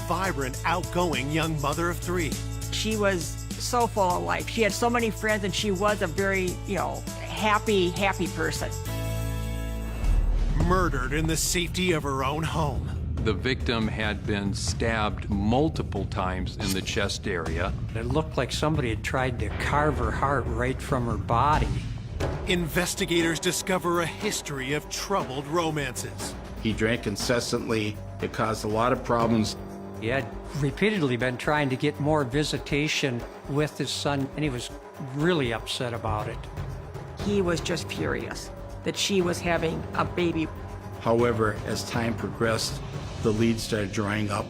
vibrant, outgoing young mother of three. She was so full of life. She had so many friends, and she was a very, happy person. Murdered in the safety of her own home. The victim had been stabbed multiple times in the chest area. It looked like somebody had tried to carve her heart right from her body. Investigators discover a history of troubled romances. He drank incessantly. It caused a lot of problems. He had repeatedly been trying to get more visitation with his son, and he was really upset about it. He was just furious that she was having a baby. However, as time progressed, the leads started drying up.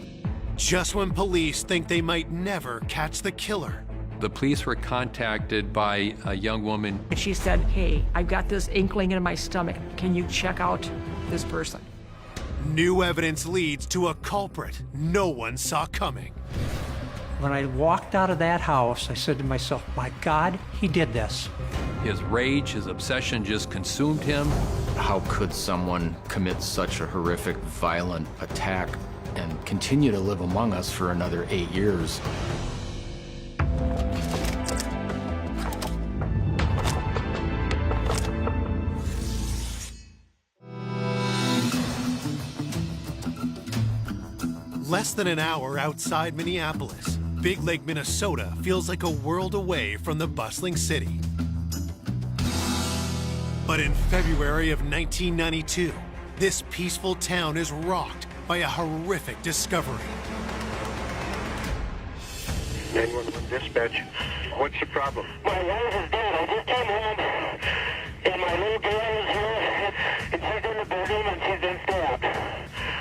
Just when police think they might never catch the killer, The police were contacted by a young woman. And she said, hey, I've got this inkling in my stomach. Can you check out this person? new evidence leads to a culprit no one saw coming. When I walked out of that house, I said to myself, my God, he did this. His rage, his obsession just consumed him. How could someone commit such a horrific, violent attack and continue to live among us for another 8 years? Less than an hour outside Minneapolis, Big Lake, Minnesota feels like a world away from the bustling city. But in February of 1992, this peaceful town is rocked by a horrific discovery. 911 dispatch. What's the problem? My wife is dead. I just came home, and my little girl is here, and she's in the bedroom, and she's been stabbed.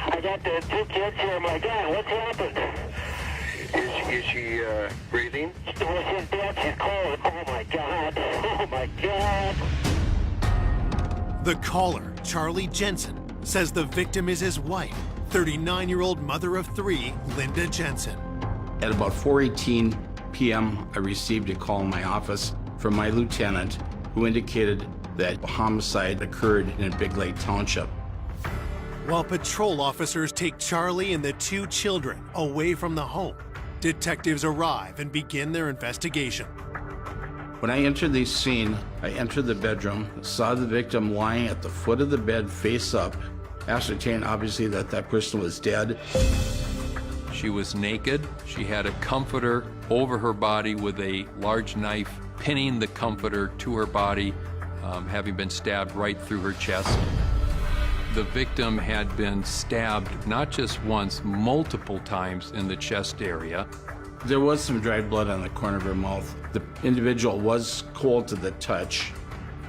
I got the 2 kids here. My God, what's happened? Is she breathing? Well, she's dead. She's cold. Oh, my God. Oh, my God. The caller, Charlie Jensen, says the victim is his wife, 39-year-old mother of 3, Linda Jensen. At about 4:18 p.m., I received a call in my office from my lieutenant who indicated that a homicide occurred in Big Lake Township. While patrol officers take Charlie and the 2 children away from the home, detectives arrive and begin their investigation. When I entered the scene, I entered the bedroom, saw the victim lying at the foot of the bed face up, ascertained obviously that that person was dead. She was naked. She had a comforter over her body with a large knife, pinning the comforter to her body, having been stabbed right through her chest. The victim had been stabbed not just once, multiple times in the chest area. There was some dried blood on the corner of her mouth. The individual was cold to the touch.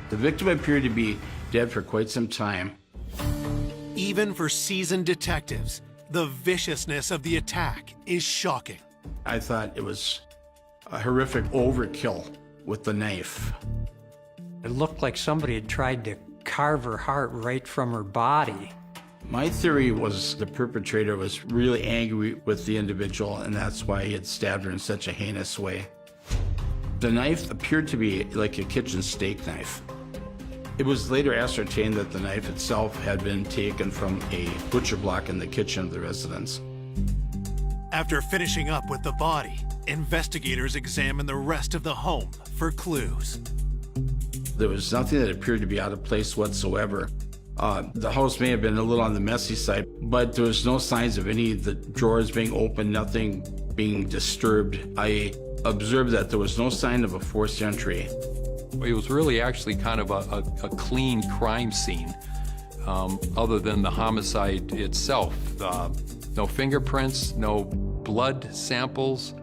The victim appeared to be dead for quite some time. Even for seasoned detectives, the viciousness of the attack is shocking. I thought it was a horrific overkill with the knife. It looked like somebody had tried to carve her heart right from her body. My theory was the perpetrator was really angry with the individual, and that's why he had stabbed her in such a heinous way. The knife appeared to be like a kitchen steak knife. It was later ascertained that the knife itself had been taken from a butcher block in the kitchen of the residence. After finishing up with the body, investigators examine the rest of the home for clues. There was nothing that appeared to be out of place whatsoever. The house may have been a little on the messy side, but there was no signs of any of the drawers being opened, nothing being disturbed. I observed that there was no sign of a forced entry. It was really actually kind of a clean crime scene, other than the homicide itself. No fingerprints, no blood samples.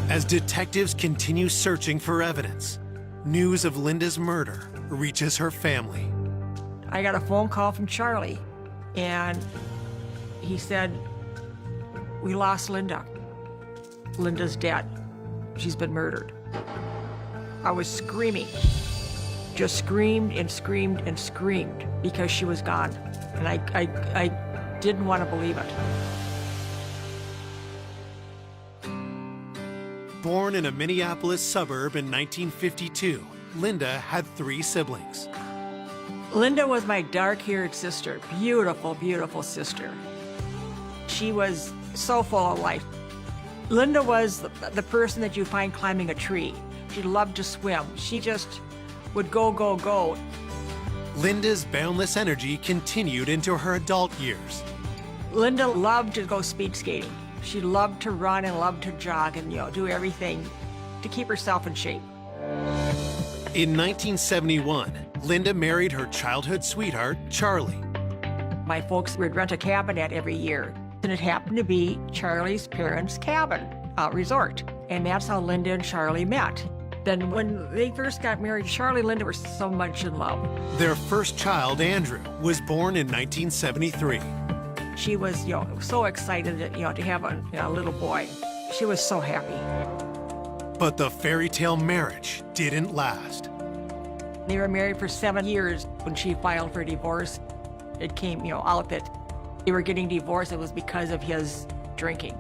As detectives continue searching for evidence, news of Linda's murder reaches her family. I got a phone call from Charlie, and he said, we lost Linda. Linda's dead. She's been murdered. I was screaming, just screamed and screamed and screamed because she was gone. And I didn't want to believe it. Born in a Minneapolis suburb in 1952, Linda had 3 siblings. Linda was my dark-haired sister, beautiful, beautiful sister. She was so full of life. Linda was the person that you find climbing a tree. She loved to swim. She just would go, go, go. Linda's boundless energy continued into her adult years. Linda loved to go speed skating. She loved to run and loved to jog and, do everything to keep herself in shape. In 1971, Linda married her childhood sweetheart, Charlie. My folks would rent a cabinette every year, and it happened to be Charlie's parents' cabin resort. And that's how Linda and Charlie met. Then when they first got married, Charlie and Linda were so much in love. Their first child, Andrew, was born in 1973. She was, so excited, to have a little boy. She was so happy. But the fairy tale marriage didn't last. They were married for 7 years. When she filed for divorce, it came, out that they were getting divorced. It was because of his drinking.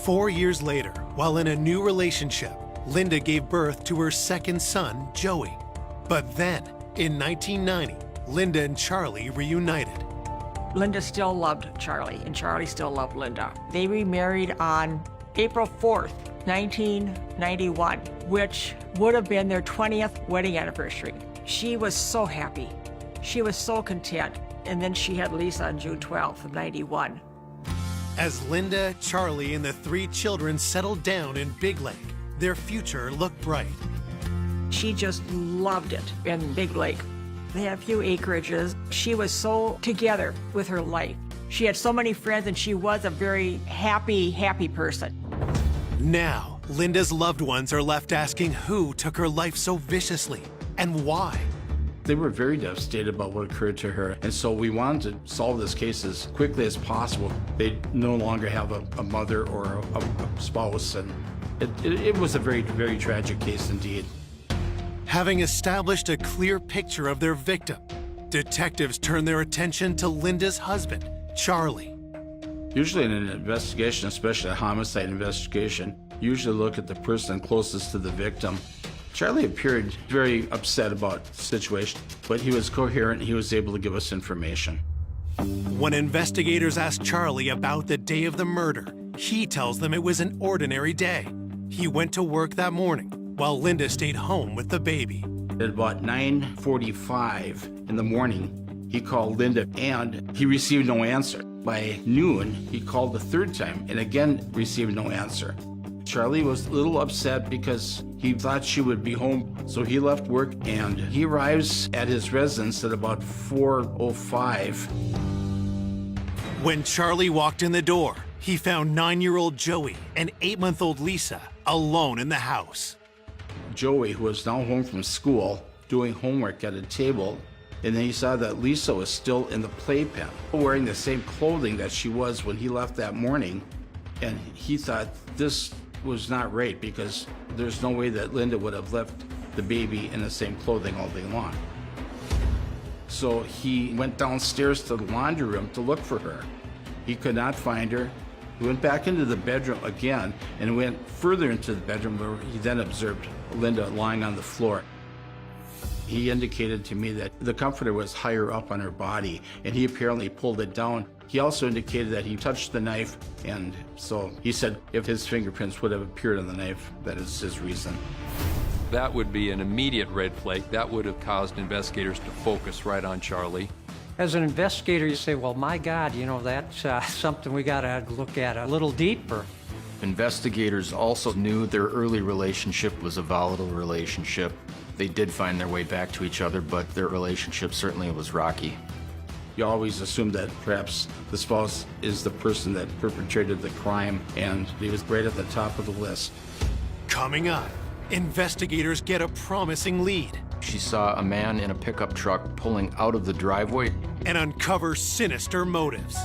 4 years later, while in a new relationship, Linda gave birth to her second son, Joey. But then, in 1990, Linda and Charlie reunited. Linda still loved Charlie, and Charlie still loved Linda. They remarried on April 4th, 1991, which would have been their 20th wedding anniversary. She was so happy. She was so content. And then she had Lisa on June 12th of 91. As Linda, Charlie, and the 3 children settled down in Big Lake, their future looked bright. She just loved it in Big Lake. They had a few acreages. She was so together with her life. She had so many friends, and she was a very happy, happy person. Now, Linda's loved ones are left asking who took her life so viciously and why. They were very devastated about what occurred to her, and so we wanted to solve this case as quickly as possible. They no longer have a mother or a spouse, and it was a very, very tragic case indeed. Having established a clear picture of their victim, detectives turn their attention to Linda's husband, Charlie. Usually in an investigation, especially a homicide investigation, you usually look at the person closest to the victim. Charlie appeared very upset about the situation, but he was coherent. He was able to give us information. When investigators ask Charlie about the day of the murder, he tells them it was an ordinary day. He went to work that morning while Linda stayed home with the baby. At about 9:45 in the morning, he called Linda and he received no answer. By noon, he called the third time and again received no answer. Charlie was a little upset because he thought she would be home, so he left work and he arrives at his residence at about 4:05. When Charlie walked in the door, he found 9-year-old Joey and 8-month-old Lisa alone in the house. Joey, who was now home from school, doing homework at a table, and then he saw that Lisa was still in the playpen, wearing the same clothing that she was when he left that morning, and he thought this was not right because there's no way that Linda would have left the baby in the same clothing all day long. So he went downstairs to the laundry room to look for her. He could not find her. He went back into the bedroom again and went further into the bedroom where he then observed Linda lying on the floor. He indicated to me that the comforter was higher up on her body, and he apparently pulled it down. He also indicated that he touched the knife, and so he said if his fingerprints would have appeared on the knife, that is his reason. That would be an immediate red flag. That would have caused investigators to focus right on Charlie. As an investigator, you say, well, my God, that's something we got to look at a little deeper. Investigators also knew their early relationship was a volatile relationship. They did find their way back to each other, but their relationship certainly was rocky. You always assume that perhaps the spouse is the person that perpetrated the crime, and he was right at the top of the list. Coming up, investigators get a promising lead She saw a man in a pickup truck pulling out of the driveway. and uncover sinister motives.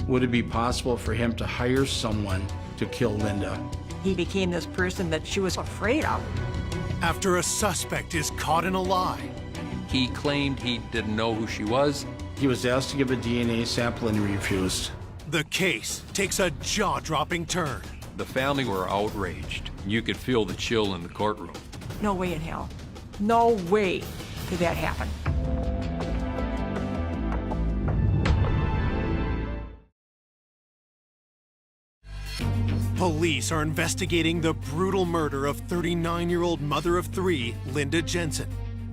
Would it be possible for him to hire someone to kill Linda? He became this person that she was afraid of. After a suspect is caught in a lie, He claimed he didn't know who she was. He was asked to give a DNA sample and he refused. the case takes a jaw-dropping turn. The family were outraged. You could feel the chill in the courtroom. No way in hell. No way could that happen. Police are investigating the brutal murder of 39-year-old mother of three, Linda Jensen.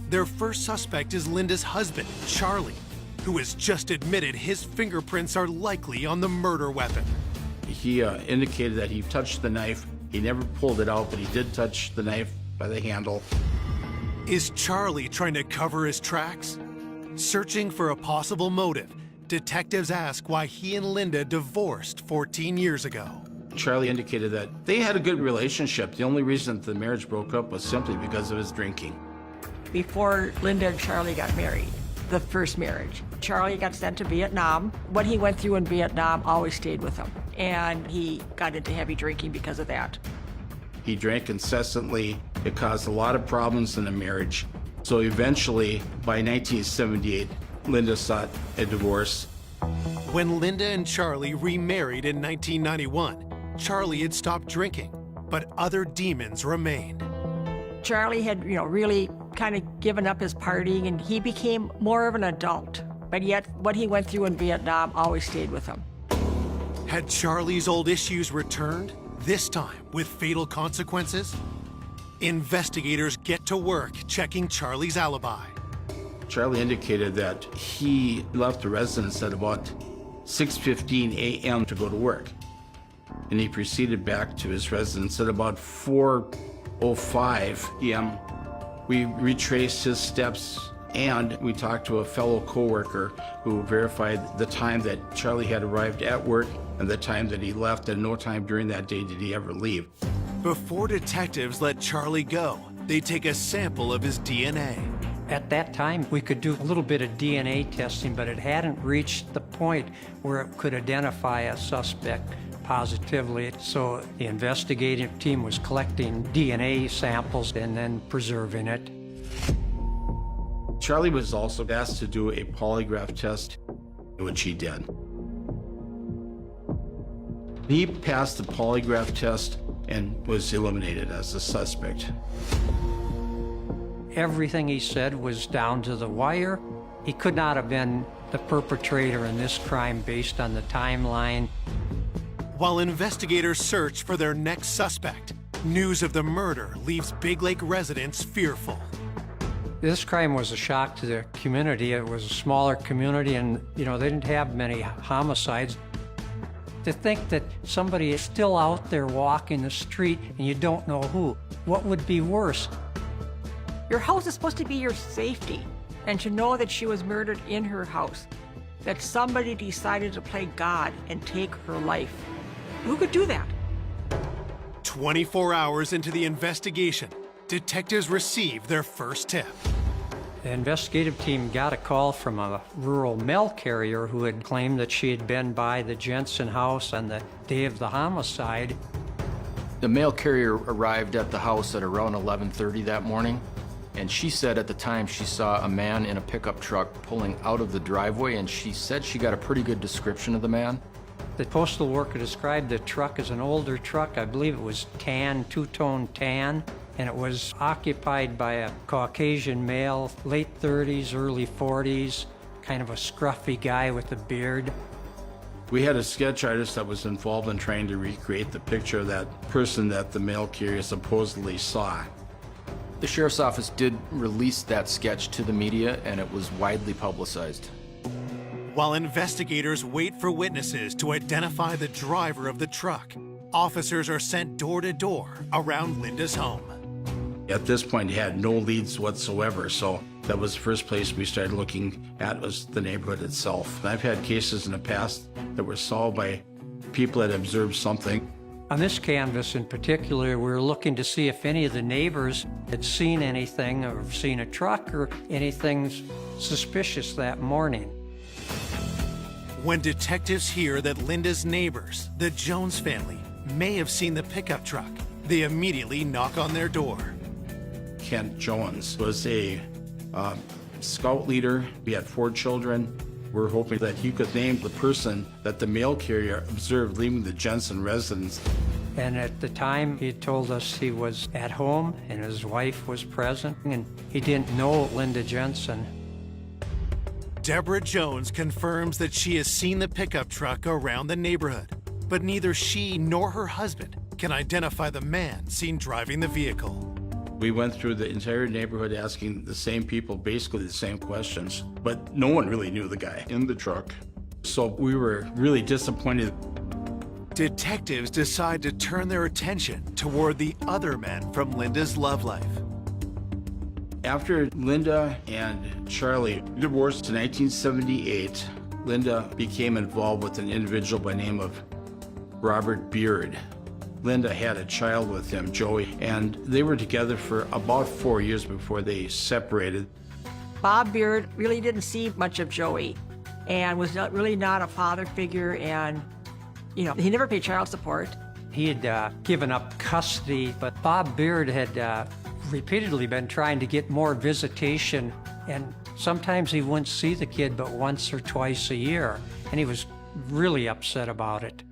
Their first suspect is Linda's husband, Charlie, who has just admitted his fingerprints are likely on the murder weapon. He indicated that he touched the knife. He never pulled it out, but he did touch the knife by the handle. Is Charlie trying to cover his tracks? Searching for a possible motive, detectives ask why he and Linda divorced 14 years ago. Charlie indicated that they had a good relationship. The only reason the marriage broke up was simply because of his drinking. Before Linda and Charlie got married, the first marriage, Charlie got sent to Vietnam. What he went through in Vietnam always stayed with him, and he got into heavy drinking because of that. He drank incessantly. It caused a lot of problems in the marriage. So eventually, by 1978, Linda sought a divorce. When Linda and Charlie remarried in 1991, Charlie had stopped drinking, but other demons remained. Charlie had, really kind of given up his partying, and he became more of an adult. But yet, what he went through in Vietnam always stayed with him. Had Charlie's old issues returned, this time with fatal consequences? Investigators get to work checking Charlie's alibi. Charlie indicated that he left the residence at about 6:15 a.m. to go to work. And he proceeded back to his residence at about 4:05 p.m. We retraced his steps, and we talked to a fellow coworker who verified the time that Charlie had arrived at work and the time that he left, and no time during that day did he ever leave. Before detectives let Charlie go, they take a sample of his DNA. At that time, we could do a little bit of DNA testing, but it hadn't reached the point where it could identify a suspect positively. So the investigative team was collecting DNA samples and then preserving it. Charlie was also asked to do a polygraph test, which he did. He passed the polygraph test and was eliminated as a suspect. Everything he said was down to the wire. He could not have been the perpetrator in this crime based on the timeline. While investigators search for their next suspect, news of the murder leaves Big Lake residents fearful. This crime was a shock to the community. It was a smaller community, and they didn't have many homicides. To think that somebody is still out there walking the street and you don't know who, what would be worse? Your house is supposed to be your safety, and to know that she was murdered in her house, that somebody decided to play God and take her life. Who could do that? 24 hours into the investigation, detectives receive their first tip. The investigative team got a call from a rural mail carrier who had claimed that she had been by the Jensen house on the day of the homicide. The mail carrier arrived at the house at around 11:30 that morning, and she said at the time she saw a man in a pickup truck pulling out of the driveway, and she said she got a pretty good description of the man. The postal worker described the truck as an older truck. I believe it was tan, two-tone tan, and it was occupied by a Caucasian male, late 30s, early 40s, kind of a scruffy guy with a beard. We had a sketch artist that was involved in trying to recreate the picture of that person that the mail carrier supposedly saw. The sheriff's office did release that sketch to the media, and it was widely publicized. While investigators wait for witnesses to identify the driver of the truck, officers are sent door to door around Linda's home. At this point, he had no leads whatsoever, so that was the first place we started looking at was the neighborhood itself. And I've had cases in the past that were solved by people that observed something. On this canvas in particular, we were looking to see if any of the neighbors had seen anything or seen a truck or anything suspicious that morning. When detectives hear that Linda's neighbors, the Jones family, may have seen the pickup truck, they immediately knock on their door. Kent Jones was a scout leader. We had 4 children. We're hoping that he could name the person that the mail carrier observed leaving the Jensen residence. And at the time, he had told us he was at home and his wife was present, and he didn't know Linda Jensen. Deborah Jones confirms that she has seen the pickup truck around the neighborhood, but neither she nor her husband can identify the man seen driving the vehicle. We went through the entire neighborhood asking the same people basically the same questions, but no one really knew the guy in the truck. So we were really disappointed. Detectives decide to turn their attention toward the other men from Linda's love life. After Linda and Charlie divorced in 1978, Linda became involved with an individual by the name of Robert Beard. Linda had a child with him, Joey, and they were together for about 4 years before they separated. Bob Beard really didn't see much of Joey and was really not a father figure, and, he never paid child support. He had given up custody, but Bob Beard had repeatedly been trying to get more visitation, and sometimes he wouldn't see the kid but once or twice a year, and he was really upset about it.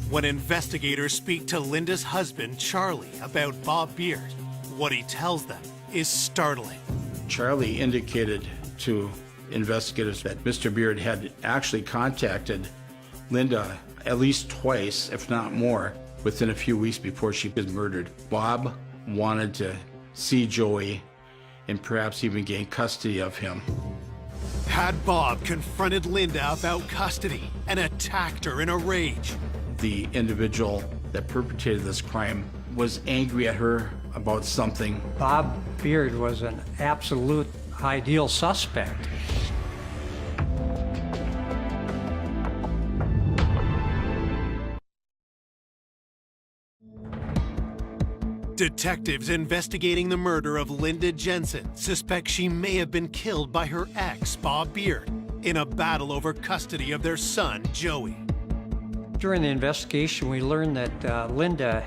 When investigators speak to Linda's husband, Charlie, about Bob Beard, what he tells them is startling. Charlie indicated to investigators that Mr. Beard had actually contacted Linda at least twice, if not more, within a few weeks before she was murdered. Bob wanted to see Joey and perhaps even gain custody of him. Had Bob confronted Linda about custody and attacked her in a rage? The individual that perpetrated this crime was angry at her about something. Bob Beard was an absolute ideal suspect. Detectives investigating the murder of Linda Jensen suspect she may have been killed by her ex, Bob Beard, in a battle over custody of their son, Joey. During the investigation, we learned that Linda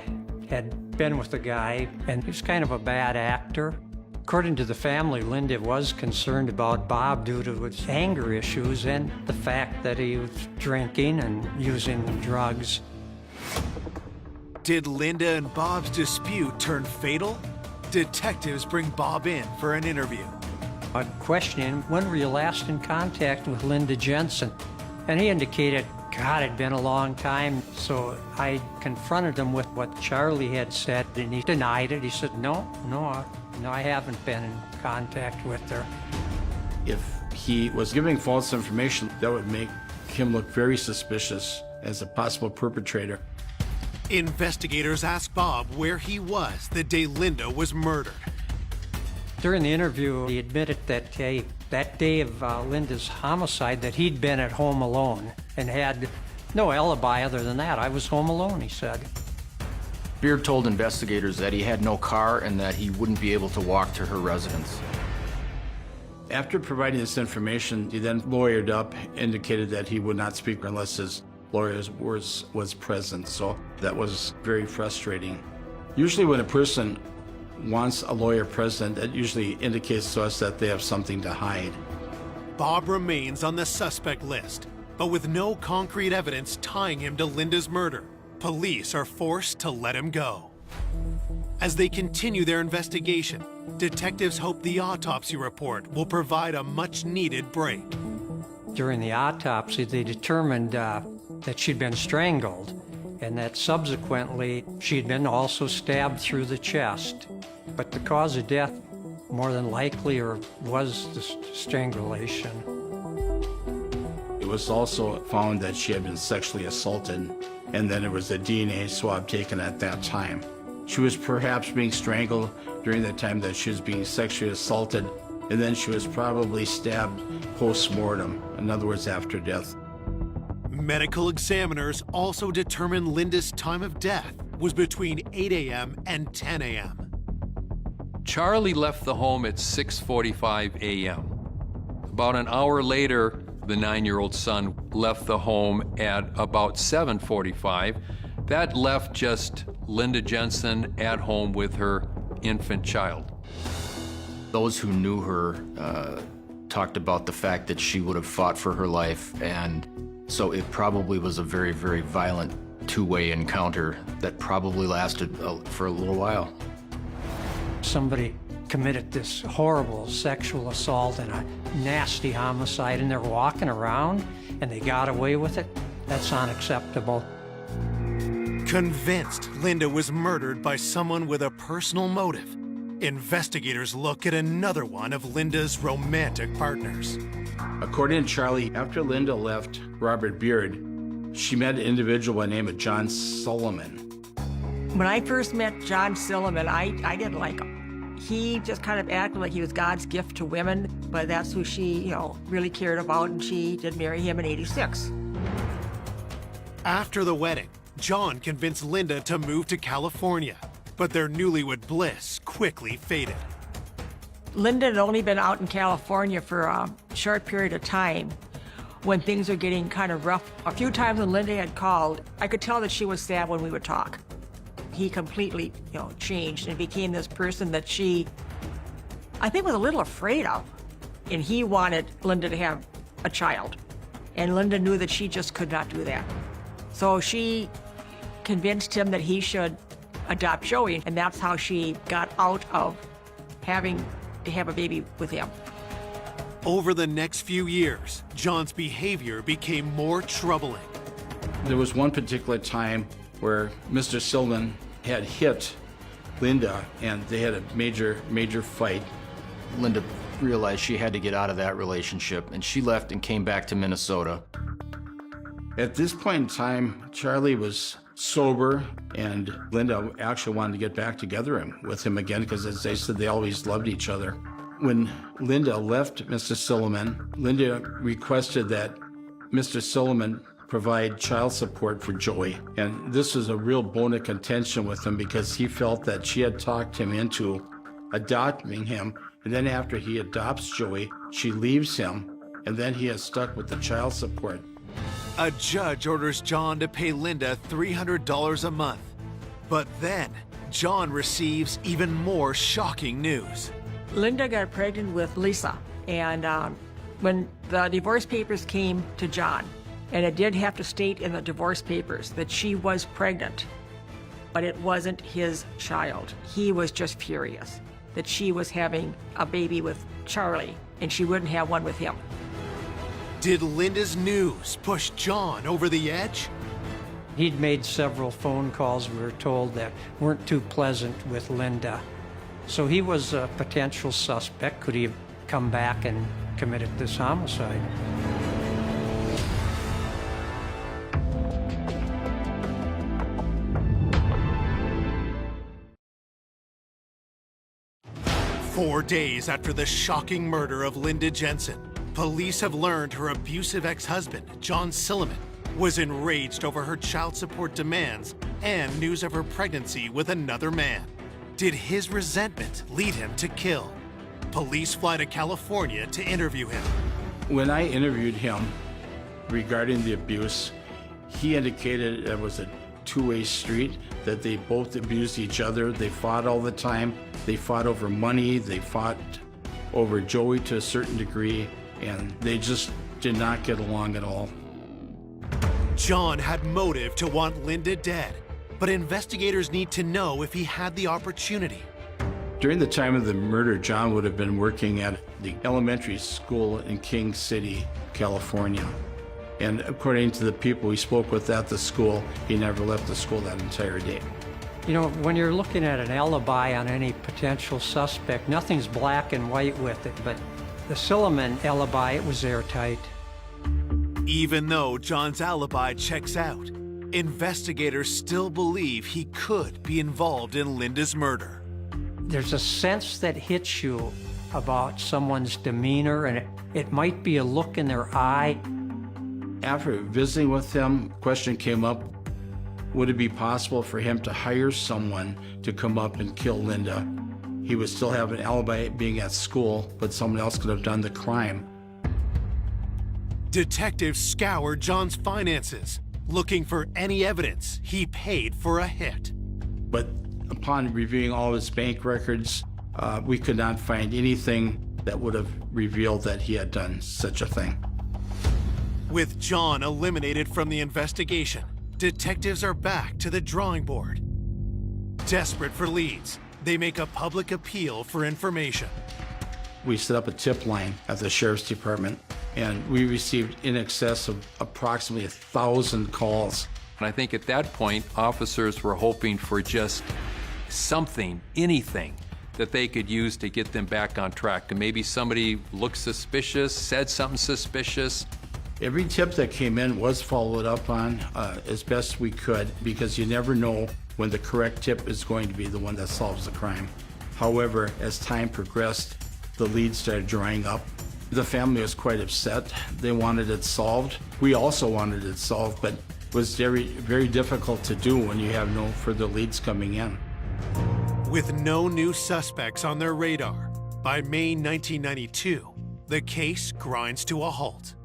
had been with a guy, and he was kind of a bad actor. According to the family, Linda was concerned about Bob due to his anger issues and the fact that he was drinking and using drugs. Did Linda and Bob's dispute turn fatal? Detectives bring Bob in for an interview. I questioned him, when were you last in contact with Linda Jensen? And he indicated, God, it'd been a long time. So I confronted him with what Charlie had said, and he denied it. He said, no, I haven't been in contact with her. If he was giving false information, that would make him look very suspicious as a possible perpetrator. Investigators ask Bob where he was the day Linda was murdered. During the interview, he admitted that that day of Linda's homicide, that he'd been at home alone and had no alibi other than that. I was home alone, he said. Beard told investigators that he had no car and that he wouldn't be able to walk to her residence. After providing this information, he then lawyered up, indicated that he would not speak unless his lawyer was present, so that was very frustrating. Usually when a person wants a lawyer present, that usually indicates to us that they have something to hide. Bob remains on the suspect list, but with no concrete evidence tying him to Linda's murder, police are forced to let him go. As they continue their investigation, detectives hope the autopsy report will provide a much-needed break. During the autopsy, they determined that she'd been strangled and that subsequently she'd been also stabbed through the chest. But the cause of death, more than likely, was the strangulation. It was also found that she had been sexually assaulted, and then there was a DNA swab taken at that time. She was perhaps being strangled during the time that she was being sexually assaulted, and then she was probably stabbed post-mortem, in other words, after death. Medical examiners also determined Linda's time of death was between 8 a.m. and 10 a.m. Charlie left the home at 6:45 a.m. About an hour later, the 9-year-old son left the home at about 7:45. That left just Linda Jensen at home with her infant child. Those who knew her talked about the fact that she would have fought for her life, and so it probably was a very, very violent two-way encounter that probably lasted for a little while. Somebody committed this horrible sexual assault and a nasty homicide, and they're walking around and they got away with it. That's unacceptable. Convinced Linda was murdered by someone with a personal motive, investigators look at another one of Linda's romantic partners. According to Charlie, after Linda left Robert Beard, she met an individual by the name of John Sullivan. When I first met John Silliman, I didn't like him. He just kind of acted like he was God's gift to women, but that's who she, really cared about, and she did marry him in '86. After the wedding, John convinced Linda to move to California, but their newlywed bliss quickly faded. Linda had only been out in California for a short period of time when things were getting kind of rough. A few times when Linda had called, I could tell that she was sad when we would talk. He completely, changed and became this person that she, I think, was a little afraid of. And he wanted Linda to have a child. And Linda knew that she just could not do that. So she convinced him that he should adopt Joey, and that's how she got out of having to have a baby with him. Over the next few years, John's behavior became more troubling. There was one particular time where Mr. Silliman had hit Linda, and they had a major fight. Linda realized she had to get out of that relationship, and she left and came back to Minnesota. At this point in time, Charlie was sober, and Linda actually wanted to get back together with him again because, as they said, they always loved each other. When Linda left Mr. Silliman, Linda requested that Mr. Silliman provide child support for Joey. And this was a real bone of contention with him because he felt that she had talked him into adopting him. And then after he adopts Joey, she leaves him, and then he is stuck with the child support. A judge orders John to pay Linda $300 a month. But then, John receives even more shocking news. Linda got pregnant with Lisa, and when the divorce papers came to John, and it did have to state in the divorce papers that she was pregnant, but it wasn't his child. He was just furious that she was having a baby with Charlie, and she wouldn't have one with him. Did Linda's news push John over the edge? He'd made several phone calls, we were told, that weren't too pleasant with Linda. So he was a potential suspect. Could he have come back and committed this homicide? Four days after the shocking murder of Linda Jensen, police have learned her abusive ex-husband, John Silliman, was enraged over her child support demands and news of her pregnancy with another man. Did his resentment lead him to kill? Police fly to California to interview him. When I interviewed him regarding the abuse, he indicated it was a two-way street, that they both abused each other. They fought all the time. They fought over money. They fought over Joey to a certain degree, and they just did not get along at all. John had motive to want Linda dead, but investigators need to know if he had the opportunity. During the time of the murder, John would have been working at the elementary school in King City, California. And according to the people we spoke with at the school, he never left the school that entire day. When you're looking at an alibi on any potential suspect, nothing's black and white with it, but the Silliman alibi, it was airtight. Even though John's alibi checks out, investigators still believe he could be involved in Linda's murder. There's a sense that hits you about someone's demeanor, and it might be a look in their eye. After visiting with him, the question came up, would it be possible for him to hire someone to come up and kill Linda? He would still have an alibi being at school, but someone else could have done the crime. Detectives scoured John's finances, looking for any evidence he paid for a hit. But upon reviewing all of his bank records, we could not find anything that would have revealed that he had done such a thing. With John eliminated from the investigation, detectives are back to the drawing board. Desperate for leads, they make a public appeal for information. We set up a tip line at the Sheriff's Department, and we received in excess of approximately 1,000 calls And I think at that point, officers were hoping for just something, anything, that they could use to get them back on track. And maybe somebody looked suspicious, said something suspicious. Every tip that came in was followed up on as best we could, because you never know when the correct tip is going to be the one that solves the crime. However, as time progressed, the leads started drying up. The family was quite upset. They wanted it solved. We also wanted it solved, but it was very, very difficult to do when you have no further leads coming in. With no new suspects on their radar, by May 1992, the case grinds to a halt.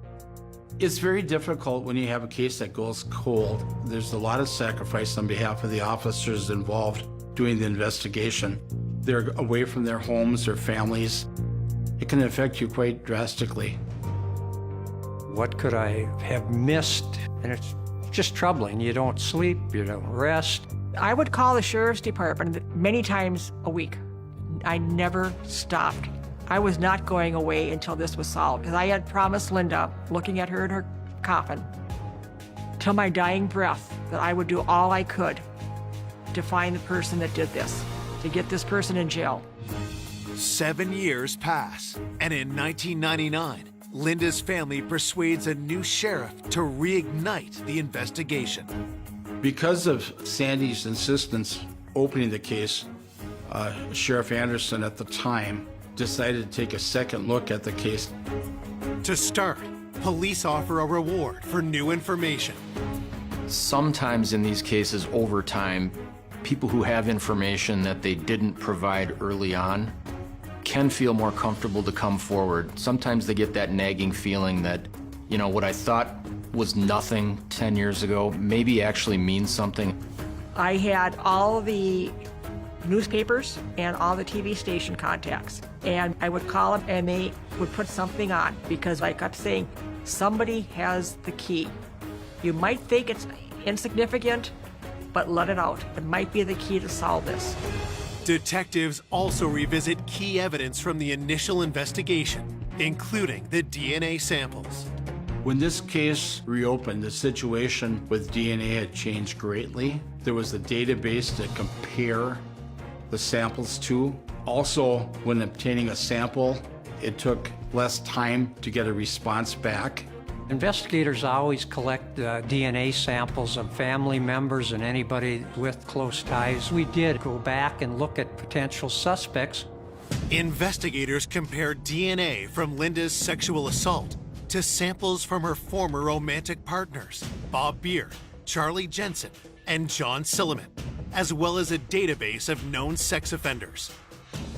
It's very difficult when you have a case that goes cold. There's a lot of sacrifice on behalf of the officers involved doing the investigation. They're away from their homes, their families. It can affect you quite drastically. What could I have missed? And it's just troubling. You don't sleep, you don't rest. I would call the sheriff's department many times a week. I never stopped. I was not going away until this was solved, because I had promised Linda, looking at her in her coffin, till my dying breath, that I would do all I could to find the person that did this, to get this person in jail. 7 years pass, and in 1999, Linda's family persuades a new sheriff to reignite the investigation. Because of Sandy's insistence opening the case, Sheriff Anderson at the time decided to take a second look at the case. To start, police offer a reward for new information. Sometimes in these cases, over time, people who have information that they didn't provide early on can feel more comfortable to come forward. Sometimes they get that nagging feeling that, you know, what I thought was nothing 10 years ago maybe actually means something. I had all the newspapers and all the TV station contacts, and I would call them and they would put something on, because I kept saying, somebody has the key. You might think it's insignificant, but let it out. It might be the key to solve this. Detectives also revisit key evidence from the initial investigation, including the DNA samples. When this case reopened, the situation with DNA had changed greatly. There was a database to compare the samples to. Also, when obtaining a sample, it took less time to get a response back. Investigators always collect DNA samples of family members and anybody with close ties. We did go back and look at potential suspects. Investigators compared DNA from Linda's sexual assault to samples from her former romantic partners, Bob Beard, Charlie Jensen, and John Silliman, as well as a database of known sex offenders.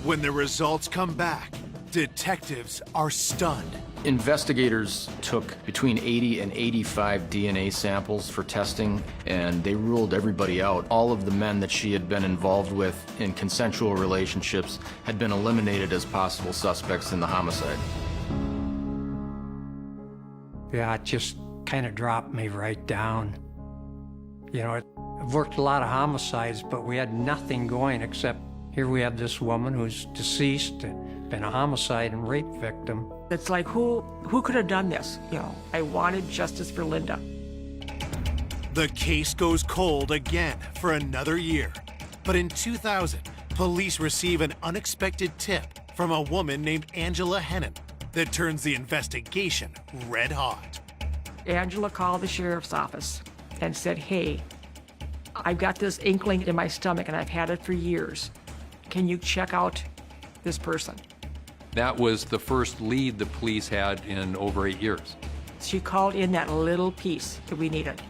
When the results come back, detectives are stunned. Investigators took between 80 and 85 DNA samples for testing, and they ruled everybody out. All of the men that she had been involved with in consensual relationships had been eliminated as possible suspects in the homicide. Yeah, it just kind of dropped me right down. You know, I've worked a lot of homicides, but we had nothing going except here we have this woman who's deceased, been a homicide and rape victim. It's like, who could have done this? You know, I wanted justice for Linda. The case goes cold again for another year. But in 2000, police receive an unexpected tip from a woman named Angela Hennon that turns the investigation red hot. Angela called the sheriff's office and said, hey, I've got this inkling in my stomach and I've had it for years. Can you check out this person? That was the first lead the police had in over 8 years. She called in that little piece that we needed.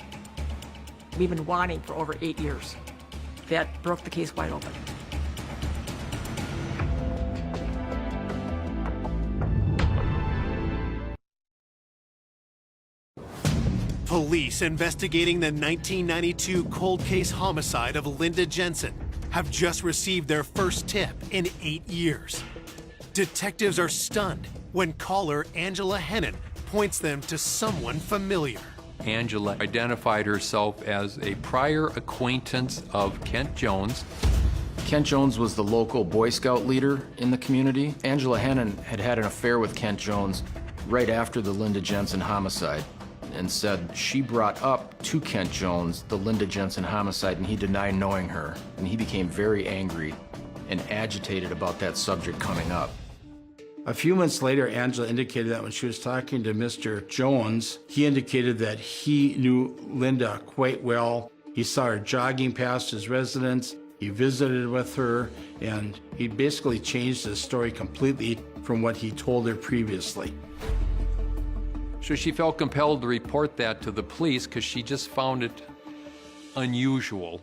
We've been wanting for over 8 years. That broke the case wide open. Police investigating the 1992 cold case homicide of Linda Jensen have just received their first tip in 8 years. Detectives are stunned when caller Angela Hennon points them to someone familiar. Angela identified herself as a prior acquaintance of Kent Jones. Kent Jones was the local Boy Scout leader in the community. Angela Hennon had had an affair with Kent Jones right after the Linda Jensen homicide. and said she brought up to Kent Jones the Linda Jensen homicide, and he denied knowing her. And he became very angry and agitated about that subject coming up. A few months later, Angela indicated that when she was talking to Mr. Jones, he indicated that he knew Linda quite well. He saw her jogging past his residence, he visited with her, and he basically changed his story completely from what he told her previously. So she felt compelled to report that to the police because she just found it unusual.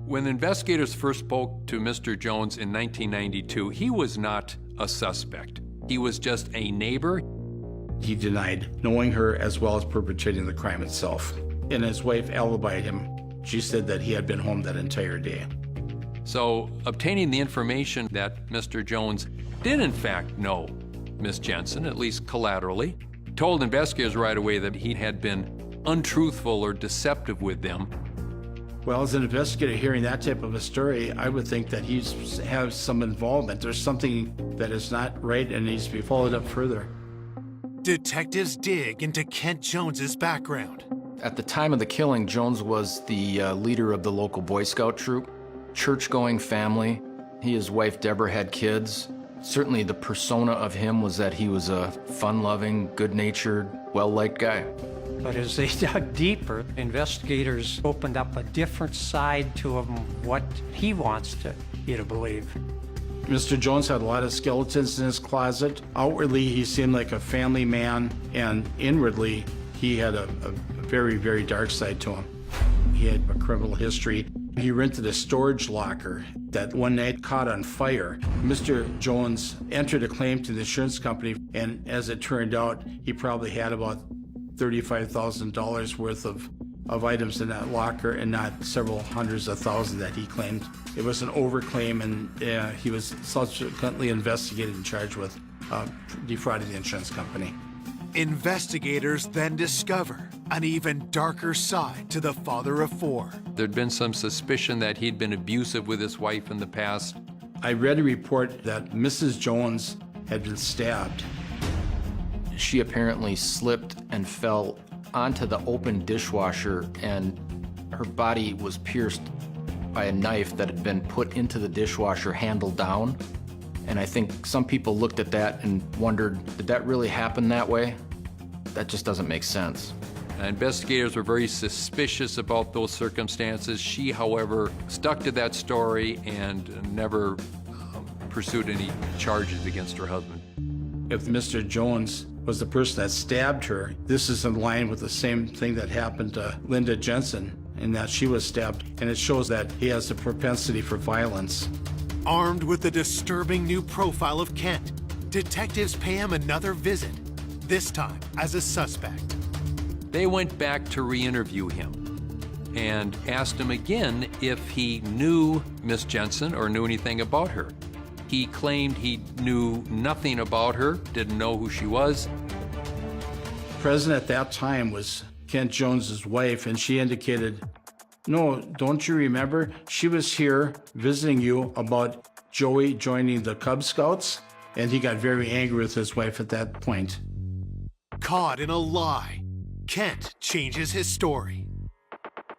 When investigators first spoke to Mr. Jones in 1992, he was not a suspect. He was just a neighbor. He denied knowing her as well as perpetrating the crime itself. And his wife alibied him. She said that he had been home that entire day. So obtaining the information that Mr. Jones did in fact know Miss Jensen, at least collaterally, told investigators right away that he had been untruthful or deceptive with them. Well, as an investigator hearing that type of a story, I would think that he has some involvement. There's something that is not right and needs to be followed up further. Detectives dig into Kent Jones's background. At the time of the killing, Jones was the leader of the local Boy Scout troop, church-going family. He and his wife Deborah had kids. Certainly the persona of him was that he was a fun-loving, good-natured, well-liked guy. But as they dug deeper, investigators opened up a different side to him, what he wants you to believe. Mr. Jones had a lot of skeletons in his closet. Outwardly, he seemed like a family man, and inwardly, he had a very, very dark side to him. He had a criminal history. He rented a storage locker that one night caught on fire. Mr. Jones entered a claim to the insurance company, and as it turned out, he probably had about $35,000 worth of items in that locker and not several hundreds of thousands that he claimed. It was an overclaim, and he was subsequently investigated and charged with defrauding the insurance company. Investigators then discover an even darker side to the father of four. There'd been some suspicion that he'd been abusive with his wife in the past. I read a report that Mrs. Jones had been stabbed. She apparently slipped and fell onto the open dishwasher, and her body was pierced by a knife that had been put into the dishwasher handle down. And I think some people looked at that and wondered, did that really happen that way? That just doesn't make sense. Investigators were very suspicious about those circumstances. She, however, stuck to that story and never pursued any charges against her husband. If Mr. Jones was the person that stabbed her, this is in line with the same thing that happened to Linda Jensen, in that she was stabbed, and it shows that he has a propensity for violence. Armed with the disturbing new profile of Kent, detectives pay him another visit, this time as a suspect. They went back to re-interview him and asked him again if he knew Miss Jensen or knew anything about her. He claimed he knew nothing about her, didn't know who she was. Present at that time was Kent Jones's wife, and she indicated, "No, don't you remember? She was here visiting you about Joey joining the Cub Scouts?" And he got very angry with his wife at that point. Caught in a lie, Kent changes his story.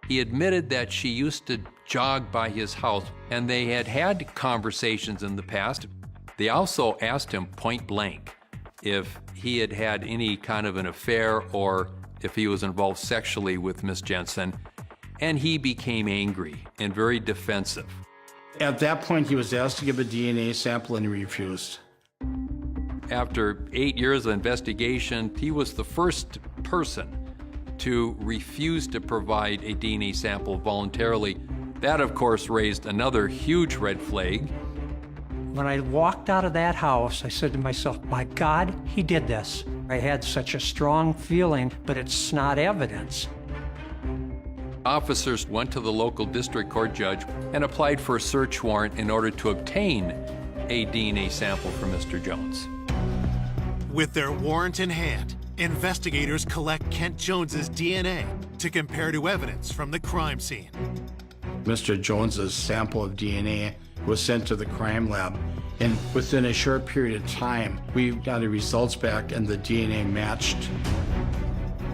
He admitted that she used to jog by his house, and they had had conversations in the past. They also asked him point blank if he had had any kind of an affair or if he was involved sexually with Miss Jensen, and he became angry and very defensive. At that point, he was asked to give a DNA sample, and he refused. After 8 years of investigation, he was the first person to refuse to provide a DNA sample voluntarily. That, of course, raised another huge red flag. When I walked out of that house, I said to myself, my God, he did this. I had such a strong feeling, but it's not evidence. Officers went to the local district court judge and applied for a search warrant in order to obtain a DNA sample from Mr. Jones. With their warrant in hand, investigators collect Kent Jones's DNA to compare to evidence from the crime scene. Mr. Jones's sample of DNA was sent to the crime lab, and within a short period of time, we got the results back and the DNA matched.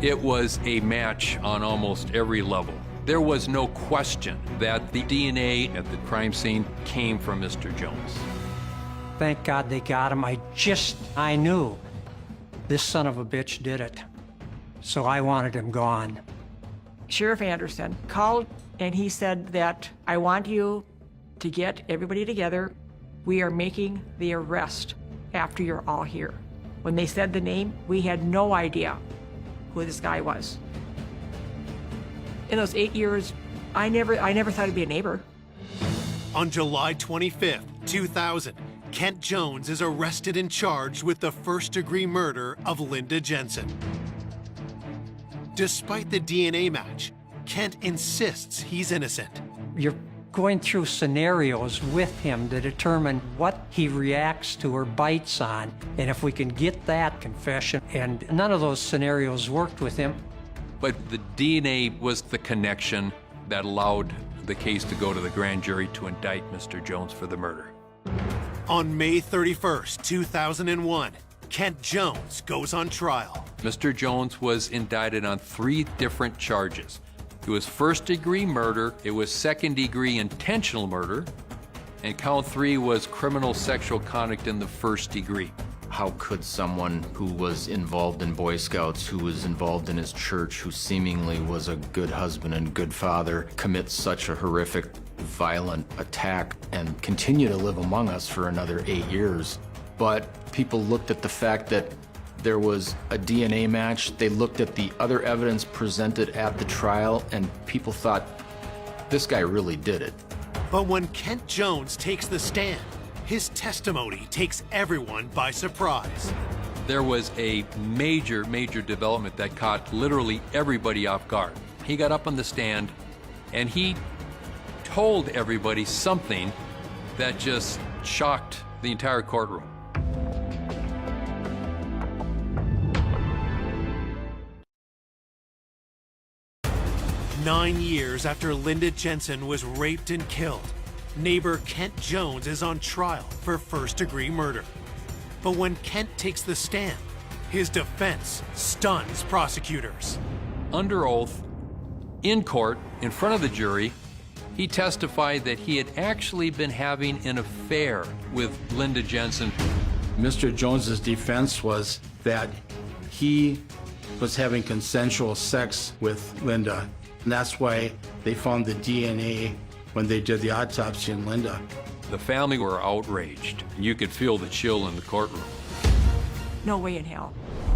It was a match on almost every level. There was no question that the DNA at the crime scene came from Mr. Jones. Thank God they got him. I knew this son of a bitch did it. So I wanted him gone. Sheriff Anderson called and he said that, I want you to get everybody together. We are making the arrest after you're all here. When they said the name, we had no idea who this guy was. In those 8 years, I never thought I'd be a neighbor. On July 25th, 2000, Kent Jones is arrested and charged with the first-degree murder of Linda Jensen. Despite the DNA match, Kent insists he's innocent. You're going through scenarios with him to determine what he reacts to or bites on. And if we can get that confession, and none of those scenarios worked with him. But the DNA was the connection that allowed the case to go to the grand jury to indict Mr. Jones for the murder. On May 31st, 2001, Kent Jones goes on trial. Mr. Jones was indicted on 3 different charges. It was first-degree murder, it was second-degree intentional murder, and count 3 was criminal sexual conduct in the first degree. How could someone who was involved in Boy Scouts, who was involved in his church, who seemingly was a good husband and good father, commit such a horrific, violent attack and continue to live among us for another 8 years? But people looked at the fact that there was a DNA match. They looked at the other evidence presented at the trial, and people thought, this guy really did it. But when Kent Jones takes the stand, his testimony takes everyone by surprise. There was a major development that caught literally everybody off guard. He got up on the stand and he told everybody something that just shocked the entire courtroom. Nine years after Linda Jensen was raped and killed, neighbor Kent Jones is on trial for first-degree murder. But when Kent takes the stand, his defense stuns prosecutors. Under oath, in court, in front of the jury, he testified that he had actually been having an affair with Linda Jensen. Mr. Jones's defense was that he was having consensual sex with Linda. And that's why they found the DNA when they did the autopsy on Linda. The family were outraged. You could feel the chill in the courtroom. No way in hell.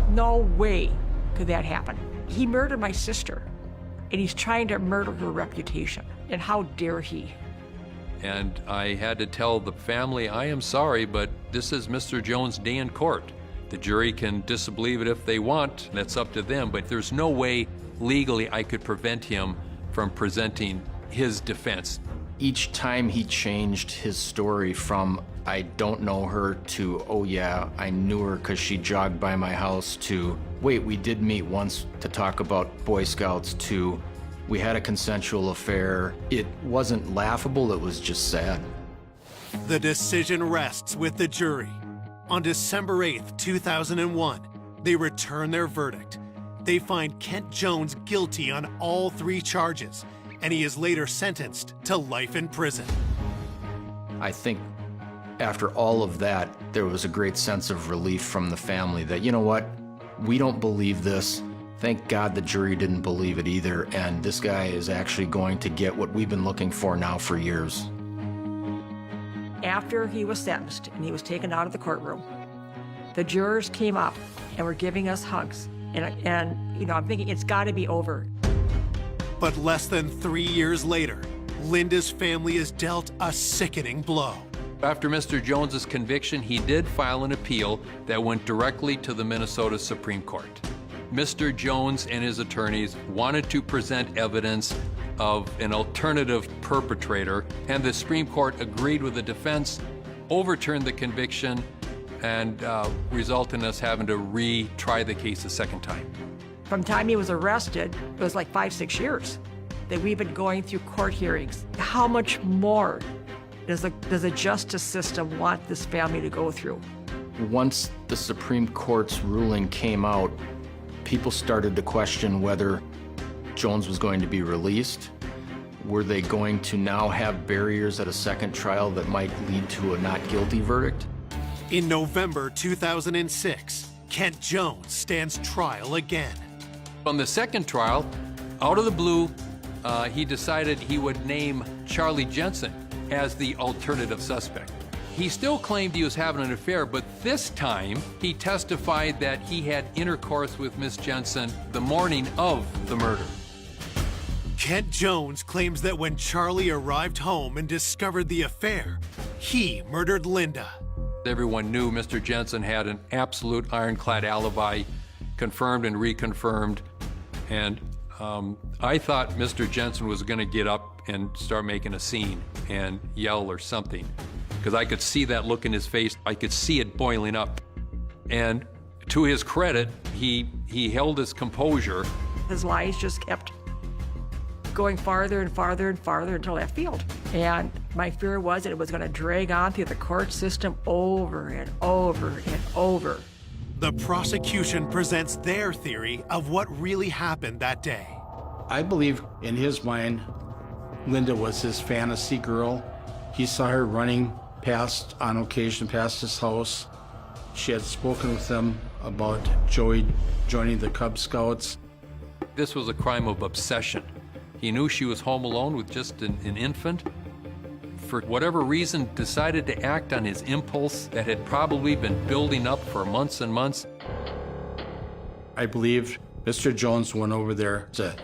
No way could that happen. He murdered my sister, and he's trying to murder her reputation. And how dare he? And I had to tell the family, I am sorry, but this is Mr. Jones' day in court. The jury can disbelieve it if they want. That's up to them. But there's no way legally I could prevent him from presenting his defense. Each time he changed his story from, I don't know her, to, oh yeah, I knew her because she jogged by my house, to, wait, we did meet once to talk about Boy Scouts, to, we had a consensual affair. It wasn't laughable, it was just sad. The decision rests with the jury. On December 8th, 2001, they return their verdict. They find Kent Jones guilty on all 3 charges, and he is later sentenced to life in prison. I think after all of that, there was a great sense of relief from the family that, you know what, we don't believe this. Thank God the jury didn't believe it either, and this guy is actually going to get what we've been looking for now for years. After he was sentenced and he was taken out of the courtroom, the jurors came up and were giving us hugs. And you know, I'm thinking it's got to be over. But less than 3 years later, Linda's family is dealt a sickening blow. After Mr. Jones's conviction, he did file an appeal that went directly to the Minnesota Supreme Court. Mr. Jones and his attorneys wanted to present evidence of an alternative perpetrator, and the Supreme Court agreed with the defense, overturned the conviction, and result in us having to retry the case a second time. From the time he was arrested, it was like 5-6 years that we've been going through court hearings. How much more does the justice system want this family to go through? Once the Supreme Court's ruling came out, People started to question whether Jones was going to be released. Were they going to now have barriers at a second trial that might lead to a not guilty verdict? In November 2006, Kent Jones stands trial again. On the second trial, out of the blue, he decided he would name Charlie Jensen as the alternative suspect. He still claimed he was having an affair, but this time he testified that he had intercourse with Miss Jensen the morning of the murder. Kent Jones claims that when Charlie arrived home and discovered the affair, he murdered Linda. Everyone knew Mr. Jensen had an absolute ironclad alibi, confirmed and reconfirmed, and I thought Mr. Jensen was going to get up and start making a scene and yell or something, because I could see that look in his face. I could see it boiling up. And to his credit, he held his composure. His lies just kept going farther and farther and farther into left field. And my fear was that it was going to drag on through the court system over and over and over. The prosecution presents their theory of what really happened that day. I believe in his mind, Linda was his fantasy girl. He saw her running past, on occasion, past his house. She had spoken with him about Joey joining the Cub Scouts. This was a crime of obsession. He knew she was home alone with just an infant. For whatever reason, decided to act on his impulse that had probably been building up for months and months. I believe Mr. Jones went over there to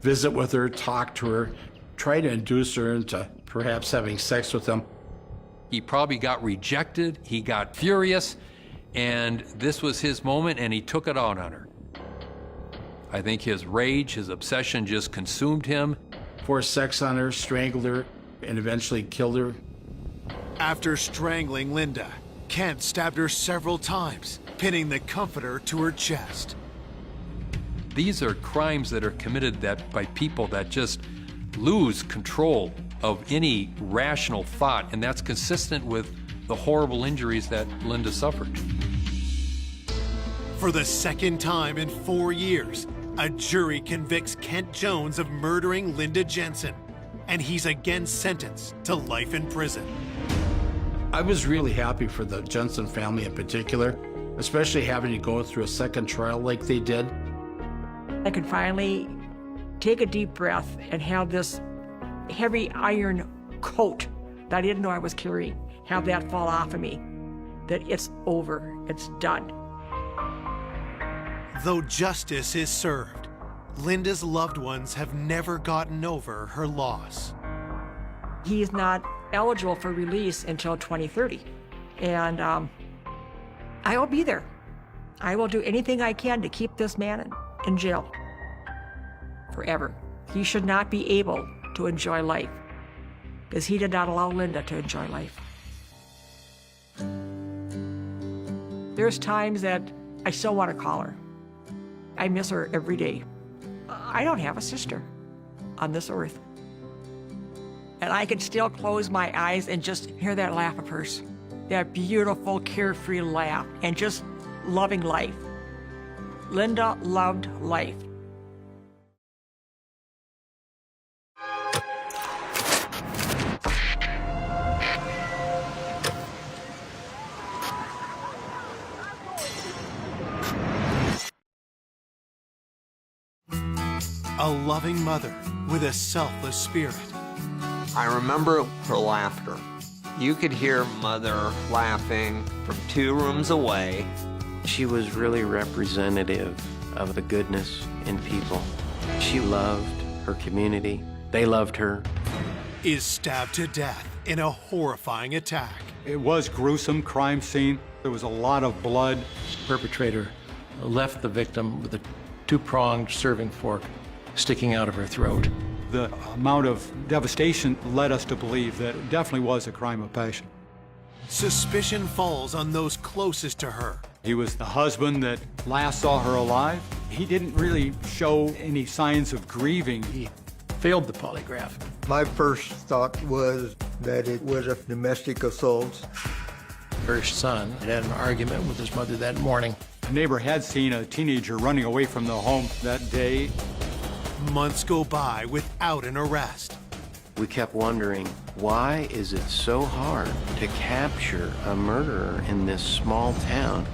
visit with her, talk to her, try to induce her into perhaps having sex with him. He probably got rejected, he got furious, and this was his moment, and he took it out on her. I think his rage, his obsession just consumed him. Forced sex on her, strangled her, and eventually killed her. After strangling Linda, Kent stabbed her several times, pinning the comforter to her chest. These are crimes that are committed by people that just lose control of any rational thought, and that's consistent with the horrible injuries that Linda suffered. For the second time in 4 years, a jury convicts Kent Jones of murdering Linda Jensen, and he's again sentenced to life in prison. I was really happy for the Jensen family in particular, especially having to go through a second trial like they did. I could finally take a deep breath and have this heavy iron coat that I didn't know I was carrying, have that fall off of me, that it's over, it's done. Though justice is served, Linda's loved ones have never gotten over her loss. He's not eligible for release until 2030, and I will be there. I will do anything I can to keep this man in jail forever. He should not be able to enjoy life because he did not allow Linda to enjoy life. There's times that I still want to call her. I miss her every day. I don't have a sister on this earth. And I can still close my eyes and just hear that laugh of hers. That beautiful, carefree laugh and just loving life. Linda loved life. A loving mother with a selfless spirit. I remember her laughter. You could hear Mother laughing from 2 rooms away. She was really representative of the goodness in people. She loved her community. They loved her. Is stabbed to death in a horrifying attack. It was gruesome crime scene. There was a lot of blood. The perpetrator left the victim with a 2-pronged serving fork sticking out of her throat. The amount of devastation led us to believe that it definitely was a crime of passion. Suspicion falls on those closest to her. He was the husband that last saw her alive. He didn't really show any signs of grieving. He failed the polygraph. My first thought was that it was a domestic assault. Her son had an argument with his mother that morning. A neighbor had seen a teenager running away from the home that day. Months go by without an arrest. We kept wondering, why is it so hard to capture a murderer in this small town?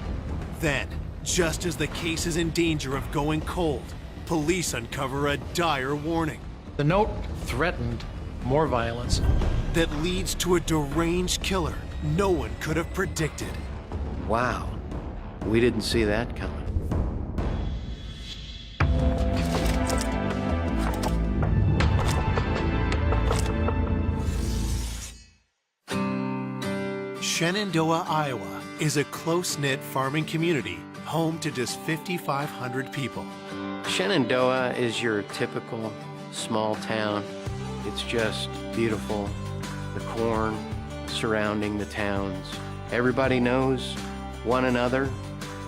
Then, just as the case is in danger of going cold, police uncover a dire warning The note threatened more violence. that leads to a deranged killer no one could have predicted. Wow, we didn't see that coming. Shenandoah, Iowa is a close-knit farming community home to just 5,500 people. Shenandoah is your typical small town. It's just beautiful. The corn surrounding the towns. Everybody knows one another.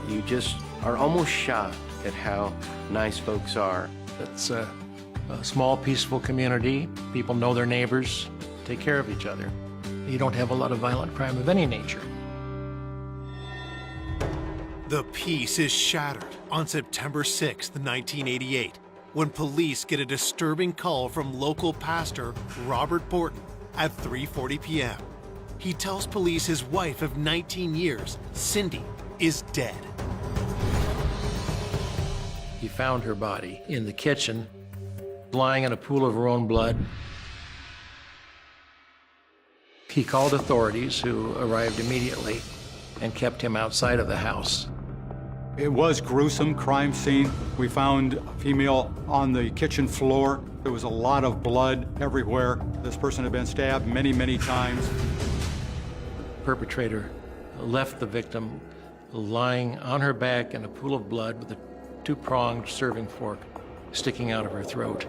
You just are almost shocked at how nice folks are. It's a small, peaceful community. People know their neighbors, take care of each other. You don't have a lot of violent crime of any nature. The peace is shattered on September 6, 1988, when police get a disturbing call from local pastor Robert Borton at 3:40 p.m. He tells police his wife of 19 years, Cindy, is dead. He found her body in the kitchen, lying in a pool of her own blood. He called authorities, who arrived immediately and kept him outside of the house. It was gruesome crime scene. We found a female on the kitchen floor. There was a lot of blood everywhere. This person had been stabbed many, many times. The perpetrator left the victim lying on her back in a pool of blood with a two-pronged serving fork sticking out of her throat.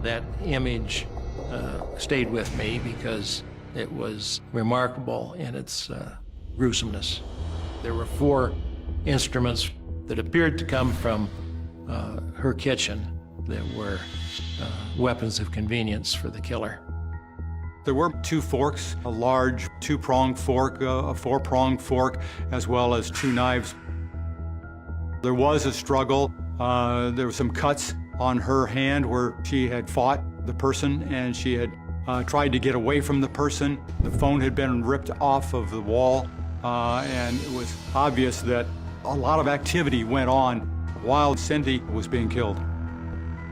That image stayed with me because it was remarkable in its gruesomeness. There were 4 instruments that appeared to come from her kitchen that were weapons of convenience for the killer. There were 2 forks, a large 2-pronged fork, a 4-pronged fork, as well as 2 knives. There was a struggle. There were some cuts on her hand where she had fought the person and she had tried to get away from the person. The phone had been ripped off of the wall, and it was obvious that a lot of activity went on while Cindy was being killed.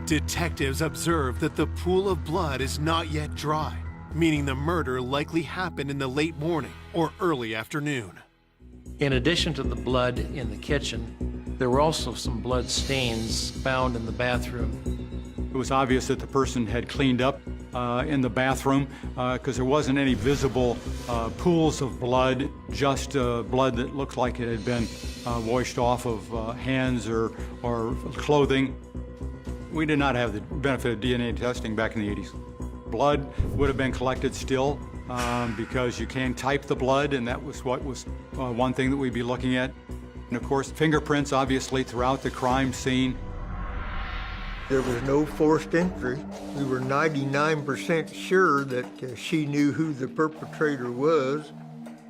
Detectives observe that the pool of blood is not yet dry, meaning the murder likely happened in the late morning or early afternoon. In addition to the blood in the kitchen, there were also some blood stains found in the bathroom. It was obvious that the person had cleaned up in the bathroom because there wasn't any visible pools of blood, just blood that looked like it had been washed off of hands or clothing. We did not have the benefit of DNA testing back in the 80s. Blood would have been collected still because you can type the blood, and that was what was one thing that we'd be looking at. And of course, fingerprints obviously throughout the crime scene. There was no forced entry. We were 99% sure that she knew who the perpetrator was.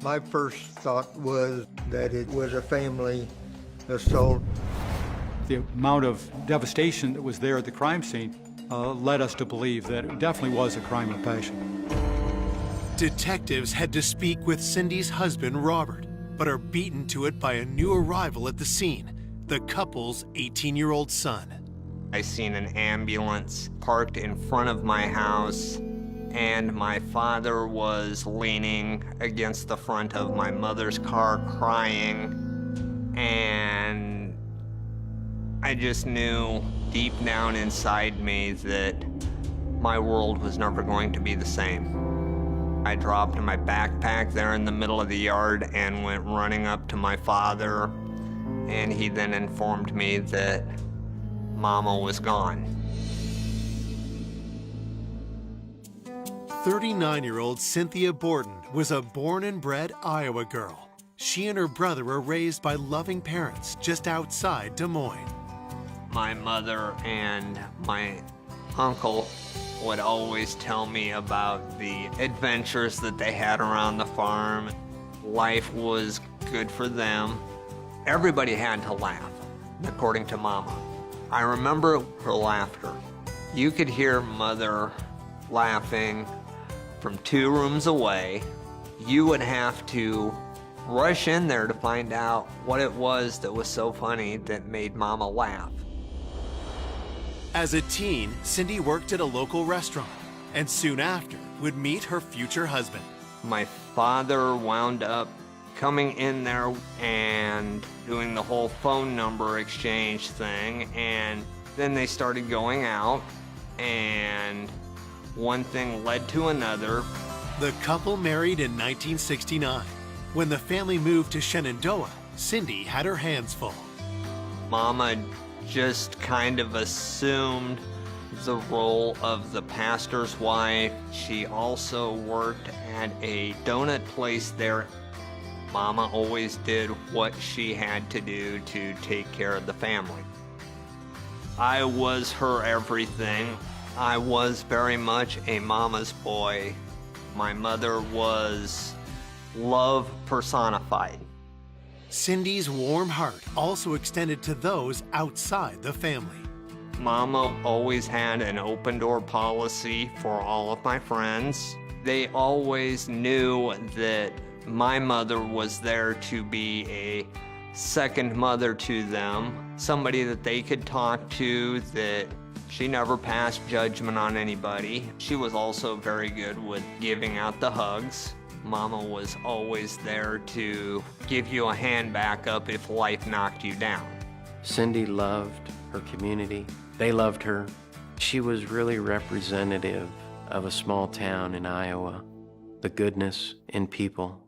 My first thought was that it was a family assault. The amount of devastation that was there at the crime scene led us to believe that it definitely was a crime of passion. Detectives had to speak with Cindy's husband, Robert, but are beaten to it by a new arrival at the scene, the couple's 18-year-old son. I seen an ambulance parked in front of my house, and my father was leaning against the front of my mother's car crying, and I just knew deep down inside me that my world was never going to be the same. I dropped my backpack there in the middle of the yard and went running up to my father, and he then informed me that Mama was gone. 39-year-old Cynthia Borton was a born and bred Iowa girl. She and her brother were raised by loving parents just outside Des Moines. My mother and my uncle would always tell me about the adventures that they had around the farm. Life was good for them. Everybody had to laugh, according to Mama. I remember her laughter. You could hear Mother laughing from 2 rooms away. You would have to rush in there to find out what it was that was so funny that made Mama laugh. As a teen, Cindy worked at a local restaurant and soon after would meet her future husband. My father wound up coming in there and doing the whole phone number exchange thing, and then they started going out, and one thing led to another. The couple married in 1969. When the family moved to Shenandoah, Cindy had her hands full. Mama just kind of assumed the role of the pastor's wife. She also worked at a donut place there. Mama always did what she had to do to take care of the family. I was her everything. I was very much a mama's boy. My mother was love personified. Cindy's warm heart also extended to those outside the family. Mama always had an open door policy for all of my friends. They always knew that my mother was there to be a second mother to them, somebody that they could talk to, that she never passed judgment on anybody. She was also very good with giving out the hugs. Mama was always there to give you a hand back up if life knocked you down. Cindy loved her community. They loved her. She was really representative of a small town in Iowa, the goodness in people.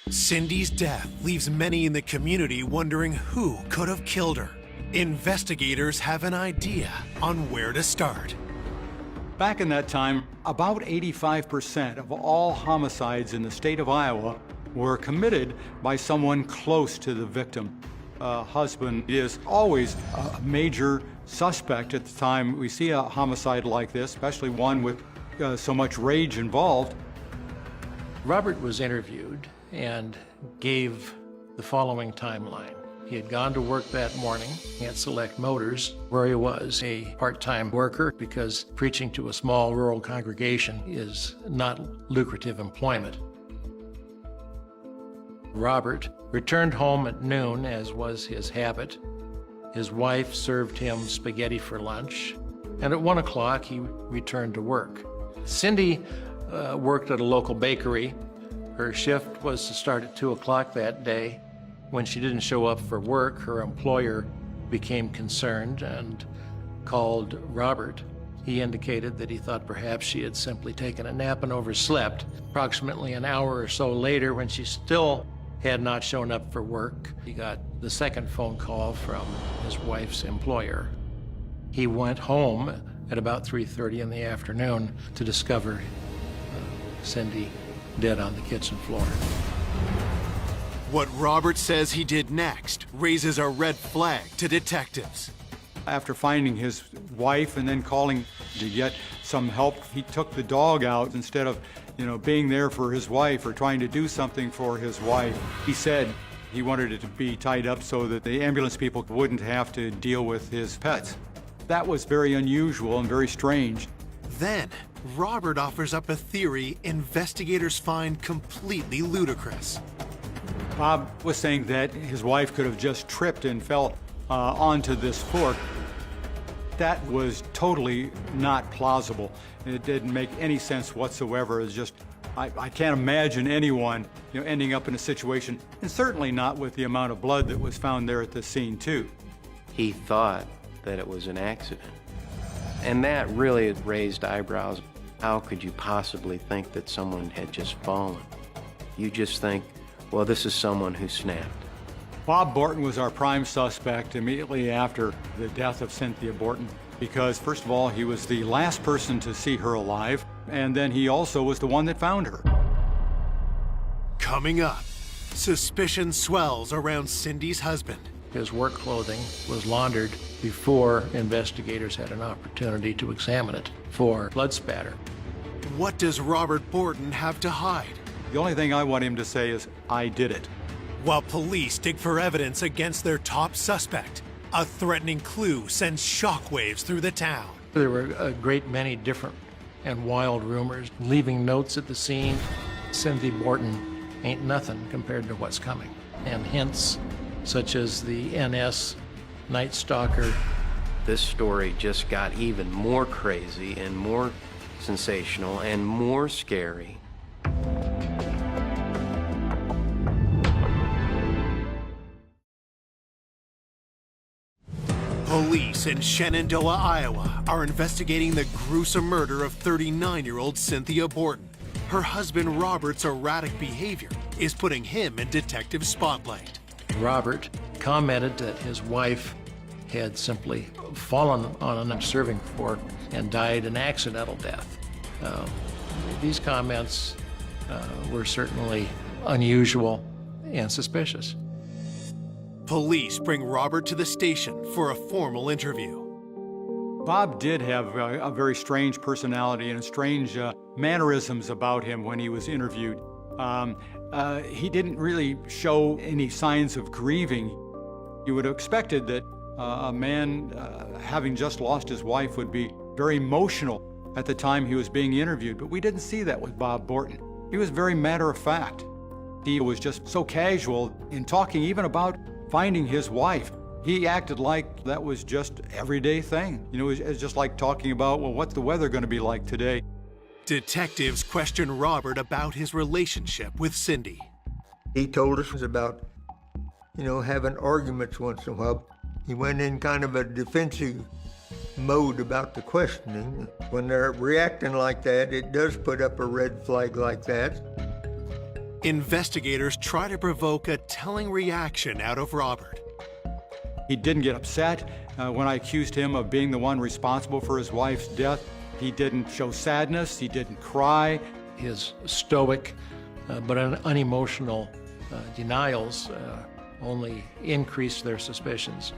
Cindy's death leaves many in the community wondering who could have killed her. Investigators have an idea on where to start. Back in that time, about 85% of all homicides in the state of Iowa were committed by someone close to the victim. A husband is always a major suspect at the time we see a homicide like this, especially one with so much rage involved. Robert was interviewed and gave the following timeline. He had gone to work that morning at Select Motors, where he was a part-time worker because preaching to a small rural congregation is not lucrative employment. Robert returned home at noon, as was his habit. His wife served him spaghetti for lunch, and at 1 o'clock he returned to work. Cindy worked at a local bakery. Her shift was to start at 2 o'clock that day. When she didn't show up for work, her employer became concerned and called Robert. He indicated that he thought perhaps she had simply taken a nap and overslept. Approximately an hour or so later, when she still had not shown up for work, he got the second phone call from his wife's employer. He went home at about 3:30 in the afternoon to discover Cindy dead on the kitchen floor. What Robert says he did next raises a red flag to detectives. After finding his wife and then calling to get some help, he took the dog out instead of, being there for his wife or trying to do something for his wife. He said he wanted it to be tied up so that the ambulance people wouldn't have to deal with his pets. That was very unusual and very strange. Then, Robert offers up a theory investigators find completely ludicrous. Bob was saying that his wife could have just tripped and fell onto this fork. That was totally not plausible. It didn't make any sense whatsoever. It's just, I can't imagine anyone ending up in a situation, and certainly not with the amount of blood that was found there at the scene too. He thought that it was an accident. And that really raised eyebrows. How could you possibly think that someone had just fallen? You just think, well, this is someone who snapped. Bob Borton was our prime suspect immediately after the death of Cynthia Borton because, first of all, he was the last person to see her alive, and then he also was the one that found her. Coming up, suspicion swells around Cindy's husband. His work clothing was laundered before investigators had an opportunity to examine it for blood spatter. What does Robert Borton have to hide? The only thing I want him to say is, I did it. While police dig for evidence against their top suspect, a threatening clue sends shockwaves through the town. There were a great many different and wild rumors, leaving notes at the scene. Cynthia Borton ain't nothing compared to what's coming. And hints such as the NS Night Stalker. This story just got even more crazy and more sensational and more scary. Police in Shenandoah, Iowa are investigating the gruesome murder of 39-year-old Cynthia Borton. Her husband Robert's erratic behavior is putting him in detective spotlight. Robert commented that his wife had simply fallen on a serving fork and died an accidental death. These comments were certainly unusual and suspicious. Police bring Robert to the station for a formal interview. Bob did have a very strange personality and strange mannerisms about him when he was interviewed. He didn't really show any signs of grieving. You would have expected that a man having just lost his wife would be very emotional at the time he was being interviewed, but we didn't see that with Bob Borton. He was very matter-of-fact. He was just so casual in talking even about finding his wife. He acted like that was just everyday thing. You know, it's just like talking about, well, what's the weather going to be like today? Detectives question Robert about his relationship with Cindy. He told us about, having arguments once in a while. He went in kind of a defensive mode about the questioning. When they're reacting like that, it does put up a red flag like that. Investigators try to provoke a telling reaction out of Robert. He didn't get upset when I accused him of being the one responsible for his wife's death. He didn't show sadness, he didn't cry. His stoic but unemotional denials only increased their suspicions.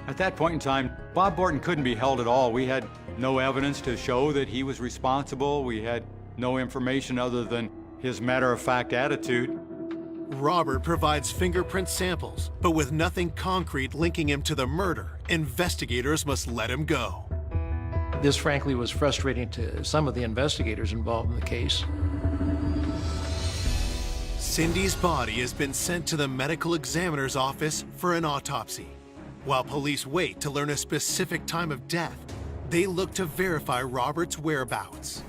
At that point in time, Bob Borton couldn't be held at all. We had no evidence to show that he was responsible. We had no information other than his matter-of-fact attitude. Robert provides fingerprint samples, but with nothing concrete linking him to the murder, investigators must let him go. This, frankly, was frustrating to some of the investigators involved in the case. Cindy's body has been sent to the medical examiner's office for an autopsy. While police wait to learn a specific time of death, they look to verify Robert's whereabouts.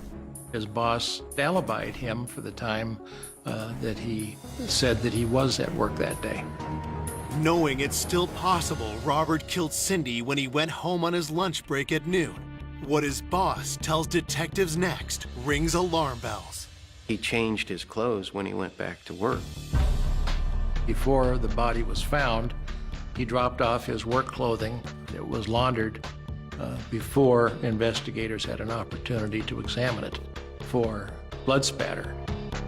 His boss alibied him for the time that he said that he was at work that day. Knowing it's still possible Robert killed Cindy when he went home on his lunch break at noon, what his boss tells detectives next rings alarm bells. He changed his clothes when he went back to work. Before the body was found, he dropped off his work clothing. It was laundered before investigators had an opportunity to examine it for blood spatter.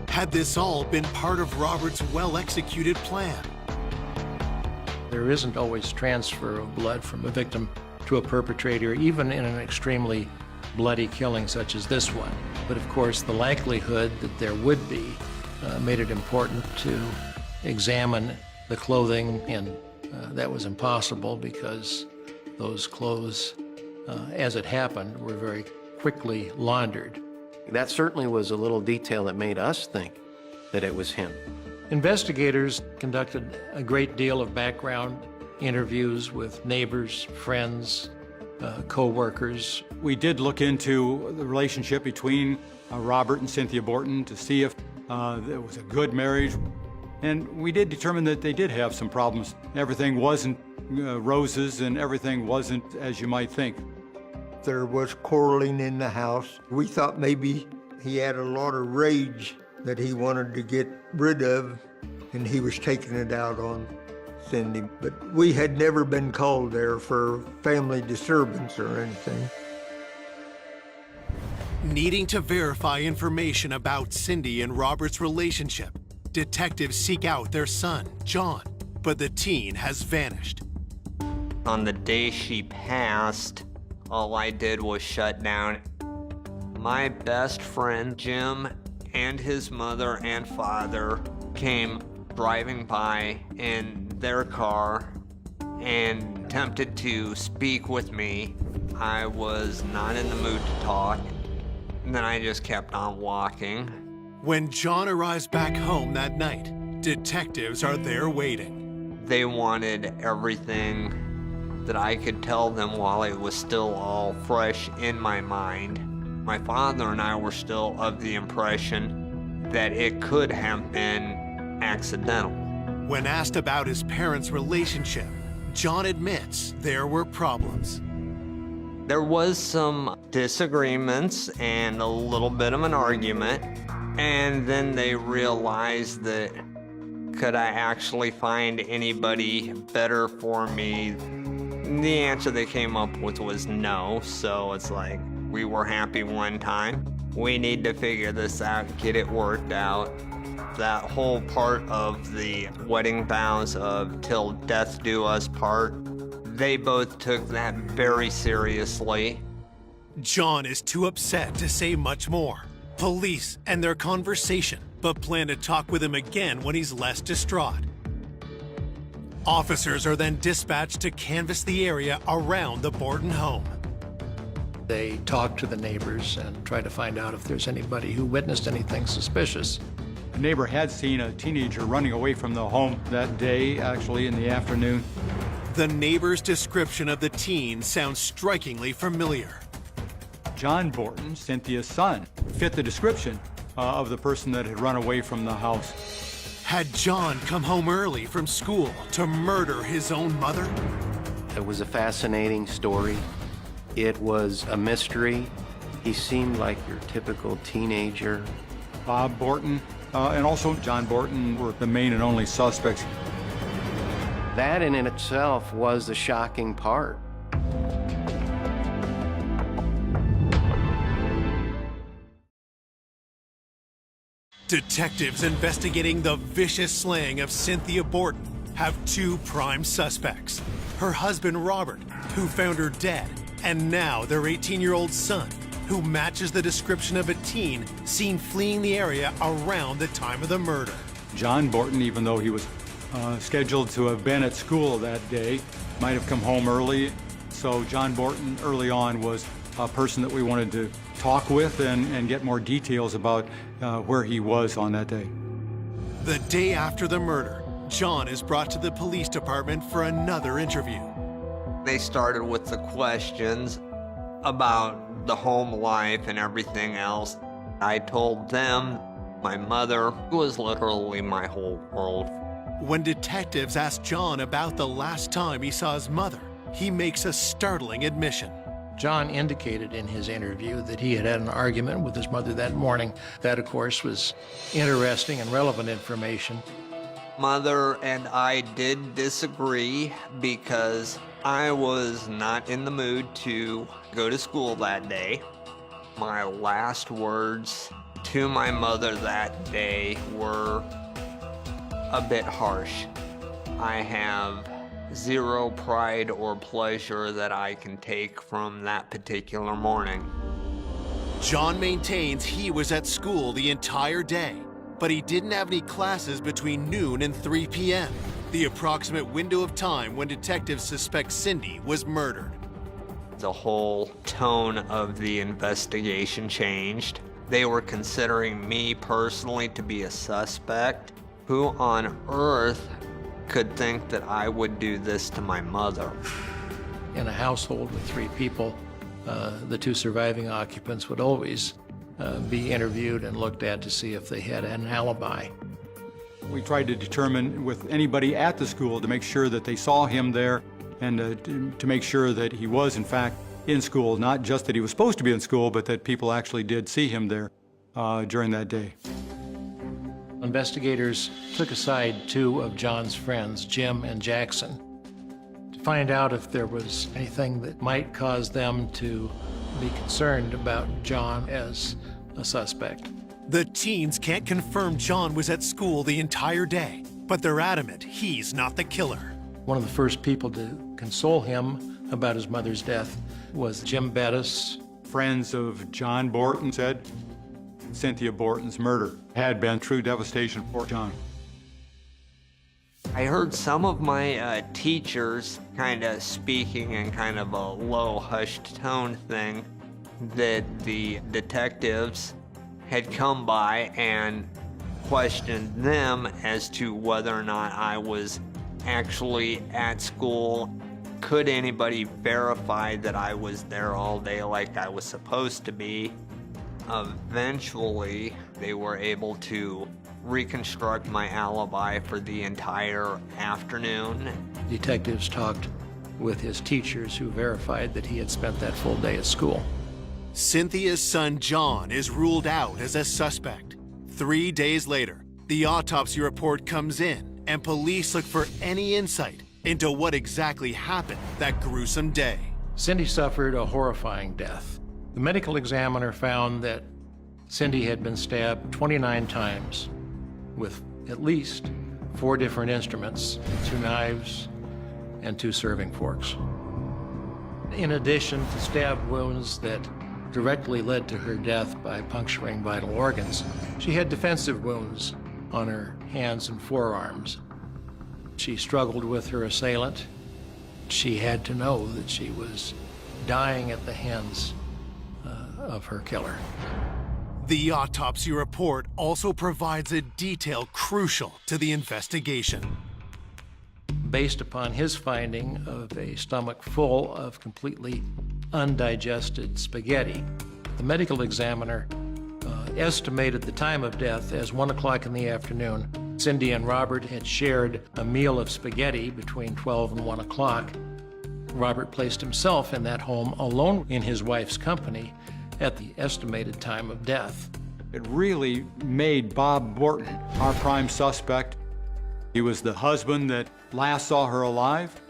Had this all been part of Robert's well-executed plan? There isn't always transfer of blood from a victim to a perpetrator, even in an extremely bloody killing such as this one. But of course, the likelihood that there would be made it important to examine the clothing, and that was impossible because those clothes, as it happened, were very quickly laundered. That certainly was a little detail that made us think that it was him. Investigators conducted a great deal of background interviews with neighbors, friends, co-workers. We did look into the relationship between Robert and Cynthia Borton to see if it was a good marriage. And we did determine that they did have some problems. Everything wasn't roses and everything wasn't as you might think. There was quarreling in the house. We thought maybe he had a lot of rage that he wanted to get rid of, and he was taking it out on Cindy. But we had never been called there for family disturbance or anything. Needing to verify information about Cindy and Robert's relationship, detectives seek out their son, John, but the teen has vanished. On the day she passed, all I did was shut down. My best friend, Jim, and his mother and father came driving by in their car and attempted to speak with me. I was not in the mood to talk. And then I just kept on walking. When John arrives back home that night, detectives are there waiting. They wanted everything that I could tell them while it was still all fresh in my mind. My father and I were still of the impression that it could have been accidental. When asked about his parents' relationship, John admits there were problems. There was some disagreements and a little bit of an argument, and then they realized that could I actually find anybody better for me? The answer they came up with was no, so it's like we were happy one time. We need to figure this out, get it worked out. That whole part of the wedding vows of till death do us part, they both took that very seriously. John is too upset to say much more. Police end their conversation, but plan to talk with him again when he's less distraught. Officers are then dispatched to canvass the area around the Borton home. They talk to the neighbors and try to find out if there's anybody who witnessed anything suspicious. A neighbor had seen a teenager running away from the home that day, actually in the afternoon. The neighbor's description of the teen sounds strikingly familiar. John Borton, Cynthia's son, fit the description of the person that had run away from the house. Had John come home early from school to murder his own mother? It was a fascinating story. It was a mystery. He seemed like your typical teenager. Bob Borton and also John Borton were the main and only suspects. That in itself was the shocking part. Detectives investigating the vicious slaying of Cynthia Borton have two prime suspects. Her husband, Robert, who found her dead, and now their 18-year-old son, who matches the description of a teen seen fleeing the area around the time of the murder. John Borton, even though he was scheduled to have been at school that day, might have come home early. So John Borton early on was a person that we wanted to talk with and get more details about where he was on that day. The day after the murder, John is brought to the police department for another interview. They started with the questions about the home life and everything else. I told them my mother was literally my whole world. When detectives asked John about the last time he saw his mother, he makes a startling admission. John indicated in his interview that he had had an argument with his mother that morning. That, of course, was interesting and relevant information. Mother and I did disagree because I was not in the mood to go to school that day. My last words to my mother that day were a bit harsh. I have zero pride or pleasure that I can take from that particular morning. John maintains he was at school the entire day, but he didn't have any classes between noon and 3 p.m., the approximate window of time when detectives suspect Cindy was murdered. The whole tone of the investigation changed. They were considering me personally to be a suspect. Who on earth could think that I would do this to my mother? In a household with 3 people, the 2 surviving occupants would always be interviewed and looked at to see if they had an alibi. We tried to determine with anybody at the school to make sure that they saw him there and to make sure that he was, in fact, in school, not just that he was supposed to be in school, but that people actually did see him there during that day. Investigators took aside 2 of John's friends, Jim and Jackson, to find out if there was anything that might cause them to be concerned about John as a suspect. The teens can't confirm John was at school the entire day, but they're adamant he's not the killer. One of the first people to console him about his mother's death was Jim Bettis. Friends of John Borton said Cynthia Borton's murder had been true devastation for John. I heard some of my teachers kind of speaking in kind of a low, hushed tone thing, that the detectives had come by and questioned them as to whether or not I was actually at school. Could anybody verify that I was there all day like I was supposed to be? Eventually, they were able to reconstruct my alibi for the entire afternoon. Detectives talked with his teachers who verified that he had spent that full day at school. Cynthia's son John is ruled out as a suspect. 3 days later, the autopsy report comes in and police look for any insight into what exactly happened that gruesome day. Cindy suffered a horrifying death. The medical examiner found that Cindy had been stabbed 29 times with at least 4 different instruments, 2 knives and 2 serving forks. In addition to stab wounds that directly led to her death by puncturing vital organs, she had defensive wounds on her hands and forearms. She struggled with her assailant. She had to know that she was dying at the hands of her killer. The autopsy report also provides a detail crucial to the investigation. Based upon his finding of a stomach full of completely undigested spaghetti, the medical examiner estimated the time of death as 1 o'clock in the afternoon. Cindy and Robert had shared a meal of spaghetti between 12 and 1 o'clock. Robert placed himself in that home alone in his wife's company at the estimated time of death. It really made Bob Borton our prime suspect. He was the husband that last saw her alive.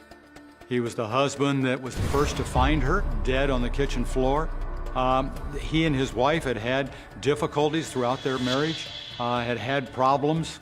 He was the husband that was the first to find her dead on the kitchen floor. He and his wife had had difficulties throughout their marriage, had had problems.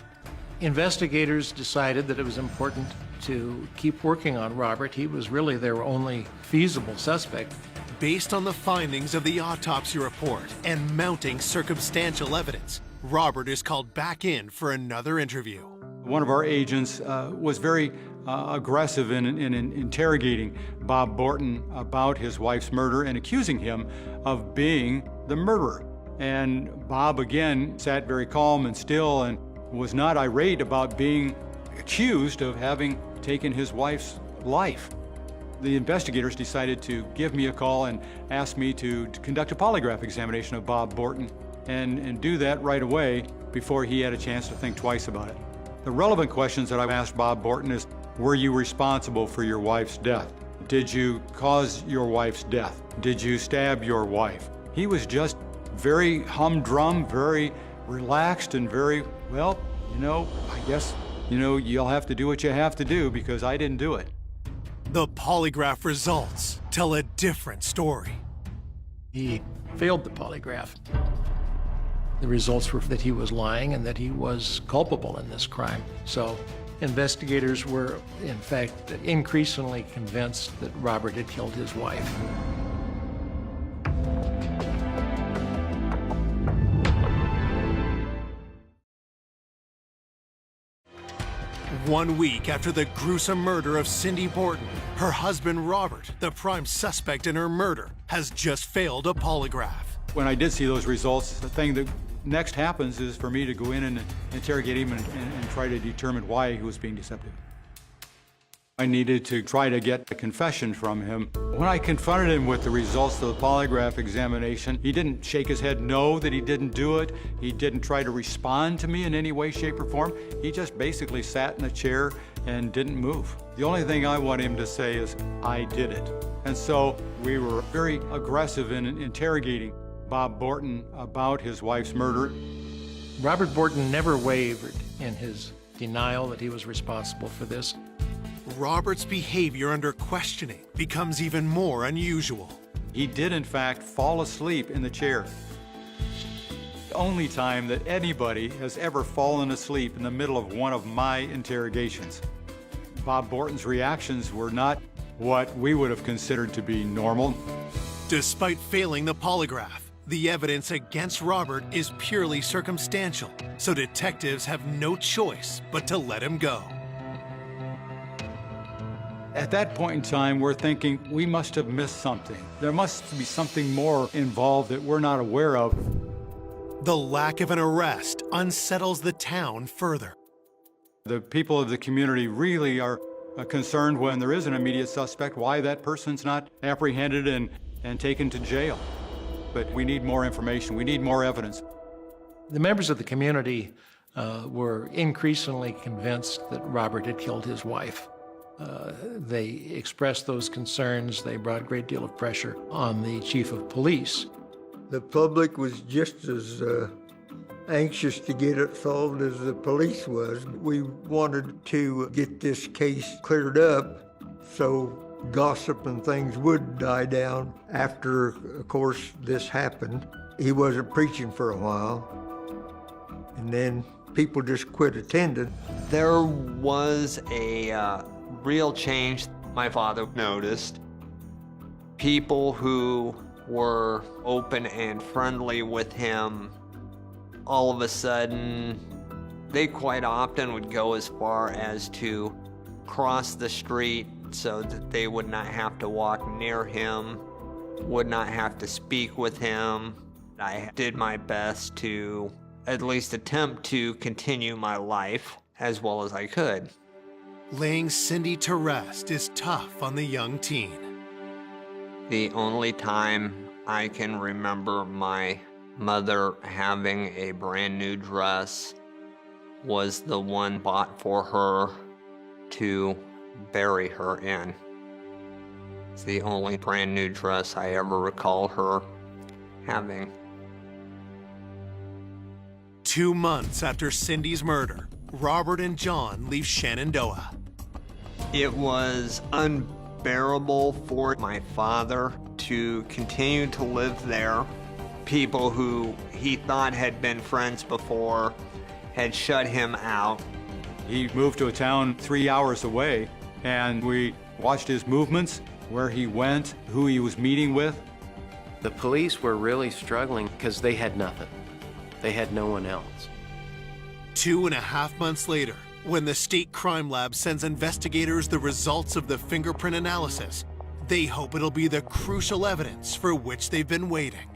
Investigators decided that it was important to keep working on Robert. He was really their only feasible suspect. Based on the findings of the autopsy report and mounting circumstantial evidence, Robert is called back in for another interview. One of our agents was very aggressive in interrogating Bob Borton about his wife's murder and accusing him of being the murderer. And Bob, again, sat very calm and still and was not irate about being accused of having taken his wife's life. The investigators decided to give me a call and ask me to conduct a polygraph examination of Bob Borton and do that right away before he had a chance to think twice about it. The relevant questions that I asked Bob Borton is, were you responsible for your wife's death? Did you cause your wife's death? Did you stab your wife? He was just very humdrum, very relaxed, and very, well, I guess, you'll have to do what you have to do because I didn't do it. The polygraph results tell a different story. He failed the polygraph. The results were that he was lying and that he was culpable in this crime. So investigators were, in fact, increasingly convinced that Robert had killed his wife. One week after the gruesome murder of Cindy Borton, her husband Robert, the prime suspect in her murder, has just failed a polygraph. When I did see those results, the thing that next happens is for me to go in and interrogate him and try to determine why he was being deceptive. I needed to try to get a confession from him. When I confronted him with the results of the polygraph examination, he didn't shake his head no that he didn't do it. He didn't try to respond to me in any way, shape, or form. He just basically sat in a chair and didn't move. The only thing I want him to say is, I did it. And so we were very aggressive in interrogating Bob Borton about his wife's murder. Robert Borton never wavered in his denial that he was responsible for this. Robert's behavior under questioning becomes even more unusual. He did, in fact, fall asleep in the chair. The only time that anybody has ever fallen asleep in the middle of one of my interrogations. Bob Borton's reactions were not what we would have considered to be normal. Despite failing the polygraph, the evidence against Robert is purely circumstantial, so detectives have no choice but to let him go. At that point in time, we're thinking we must have missed something. There must be something more involved that we're not aware of. The lack of an arrest unsettles the town further. The people of the community really are concerned when there is an immediate suspect, why that person's not apprehended and taken to jail. But we need more information. We need more evidence. The members of the community were increasingly convinced that Robert had killed his wife. They expressed those concerns. They brought a great deal of pressure on the chief of police. The public was just as anxious to get it solved as the police was. We wanted to get this case cleared up so gossip and things would die down after, of course, this happened. He wasn't preaching for a while, and then people just quit attending. There was a real change my father noticed. People who were open and friendly with him, all of a sudden, they quite often would go as far as to cross the street so that they would not have to walk near him, would not have to speak with him. I did my best to at least attempt to continue my life as well as I could. Laying Cindy to rest is tough on the young teen. The only time I can remember my mother having a brand new dress was the one bought for her to bury her in. It's the only brand new dress I ever recall her having. 2 months after Cindy's murder, Robert and John leave Shenandoah. It was unbearable for my father to continue to live there. People who he thought had been friends before had shut him out. He moved to a town 3 hours away, and we watched his movements, where he went, who he was meeting with. The police were really struggling because they had nothing. They had no one else. 2.5 months later, when the state crime lab sends investigators the results of the fingerprint analysis, they hope it'll be the crucial evidence for which they've been waiting.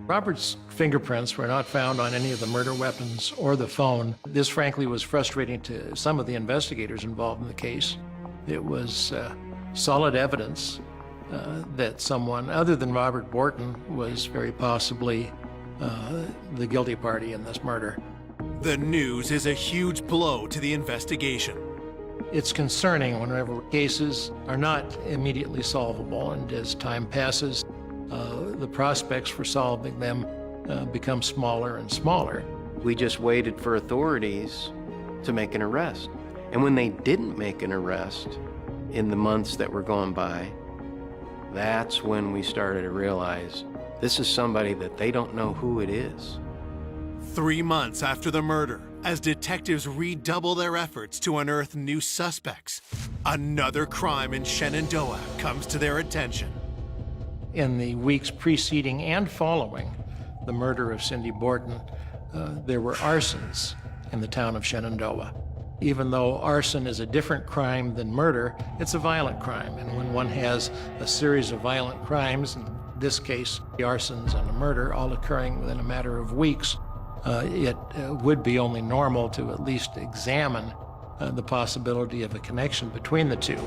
Robert's fingerprints were not found on any of the murder weapons or the phone. This, frankly, was frustrating to some of the investigators involved in the case. It was solid evidence that someone other than Robert Borton was very possibly the guilty party in this murder. The news is a huge blow to the investigation. It's concerning whenever cases are not immediately solvable, and as time passes, the prospects for solving them become smaller and smaller. We just waited for authorities to make an arrest. And when they didn't make an arrest in the months that were going by, that's when we started to realize this is somebody that they don't know who it is. 3 months after the murder, as detectives redouble their efforts to unearth new suspects, another crime in Shenandoah comes to their attention. In the weeks preceding and following the murder of Cindy Borton, there were arsons in the town of Shenandoah. Even though arson is a different crime than murder, it's a violent crime. And when one has a series of violent crimes, in this case, the arsons and a murder, all occurring within a matter of weeks, it would be only normal to at least examine the possibility of a connection between the two.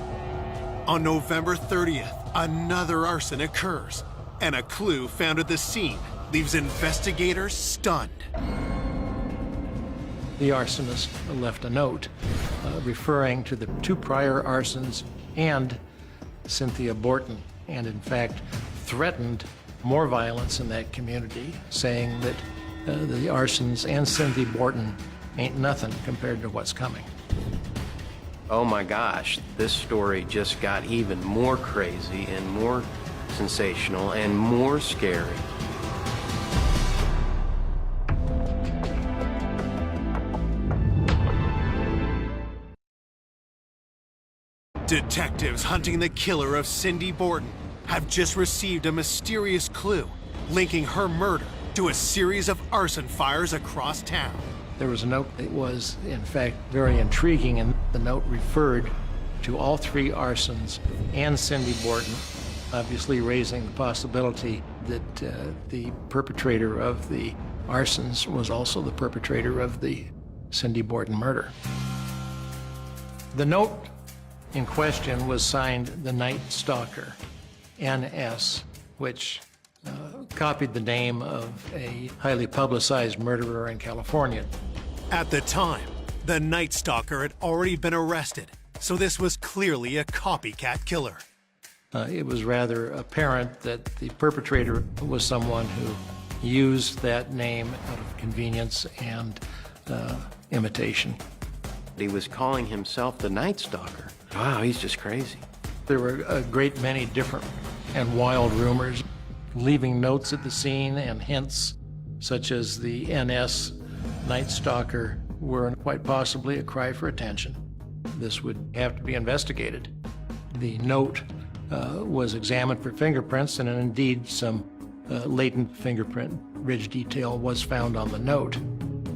On November 30th, another arson occurs, and a clue found at the scene leaves investigators stunned. The arsonist left a note referring to the 2 prior arsons and Cynthia Borton, and in fact threatened more violence in that community, saying that the arsons and Cynthia Borton ain't nothing compared to what's coming. Oh my gosh, this story just got even more crazy and more sensational and more scary. Detectives hunting the killer of Cindy Borton have just received a mysterious clue linking her murder to a series of arson fires across town. There was a note that was, in fact, very intriguing, and the note referred to all three arsons and Cindy Borton, obviously raising the possibility that the perpetrator of the arsons was also the perpetrator of the Cindy Borton murder. The note in question was signed the Night Stalker, NS, which copied the name of a highly publicized murderer in California. At the time, the Night Stalker had already been arrested, so this was clearly a copycat killer. It was rather apparent that the perpetrator was someone who used that name out of convenience and imitation. He was calling himself the Night Stalker. Wow, he's just crazy. There were a great many different and wild rumors, leaving notes at the scene and hints such as the NS Night Stalker were quite possibly a cry for attention. This would have to be investigated. The note was examined for fingerprints, and indeed some latent fingerprint ridge detail was found on the note.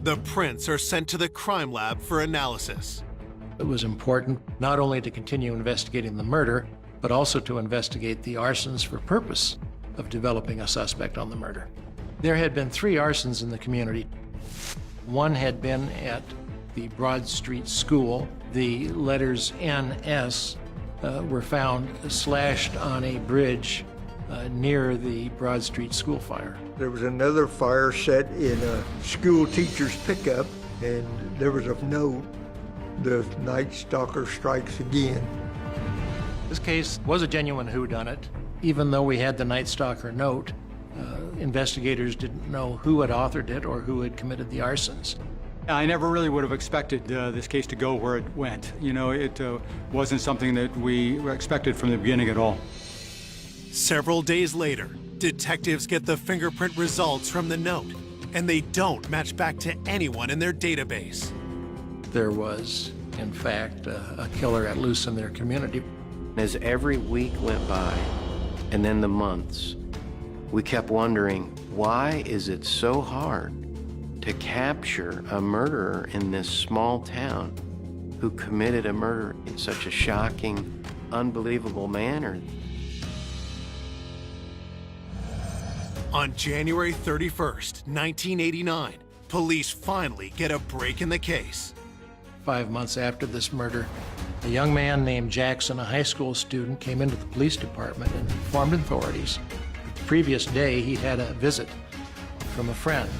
The prints are sent to the crime lab for analysis. It was important not only to continue investigating the murder, but also to investigate the arsons for purpose of developing a suspect on the murder. There had been 3 arsons in the community. One had been at the Broad Street School. The letters NS were found slashed on a bridge near the Broad Street School fire. There was another fire set in a school teacher's pickup, and there was a note, "The Night Stalker strikes again." This case was a genuine whodunit. Even though we had the Night Stalker note, investigators didn't know who had authored it or who had committed the arsons. I never really would have expected this case to go where it went. You know, it wasn't something that we expected from the beginning at all. Several days later, detectives get the fingerprint results from the note, and they don't match back to anyone in their database. There was, in fact, a killer at loose in their community. As every week went by, and then the months, we kept wondering, why is it so hard to capture a murderer in this small town who committed a murder in such a shocking, unbelievable manner? On January 31st, 1989, police finally get a break in the case. 5 months after this murder, a young man named Jackson, a high school student, came into the police department and informed authorities that the previous day he'd had a visit from a friend,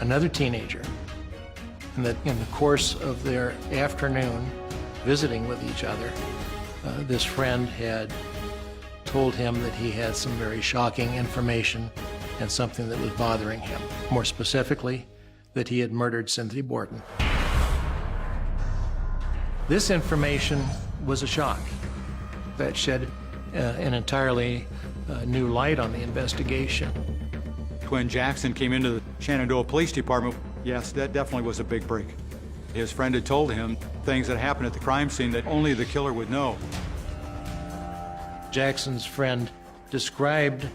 another teenager, and that in the course of their afternoon visiting with each other, this friend had told him that he had some very shocking information and something that was bothering him. More specifically, that he had murdered Cynthia Borton. This information was a shock that shed an entirely new light on the investigation. When Jackson came into the Shenandoah Police Department, yes, that definitely was a big break. His friend had told him things that happened at the crime scene that only the killer would know. Jackson's friend described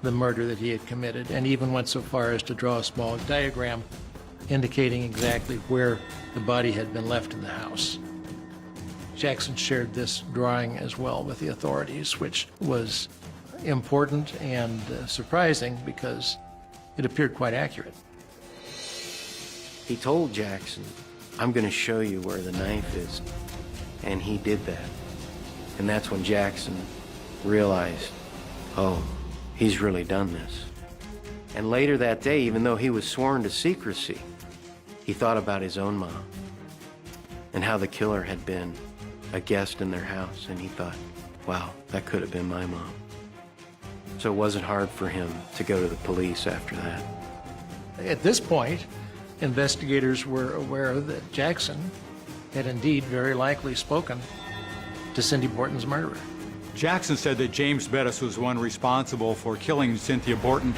the murder that he had committed and even went so far as to draw a small diagram indicating exactly where the body had been left in the house. Jackson shared this drawing as well with the authorities, which was important and surprising because it appeared quite accurate. He told Jackson, "I'm going to show you where the knife is." And he did that. And that's when Jackson realized, oh, he's really done this. And later that day, even though he was sworn to secrecy, he thought about his own mom and how the killer had been a guest in their house, and he thought, wow, that could have been my mom. So it wasn't hard for him to go to the police after that. At this point, investigators were aware that Jackson had indeed very likely spoken to Cindy Borton's murderer. Jackson said that James Bettis was the one responsible for killing Cynthia Borton.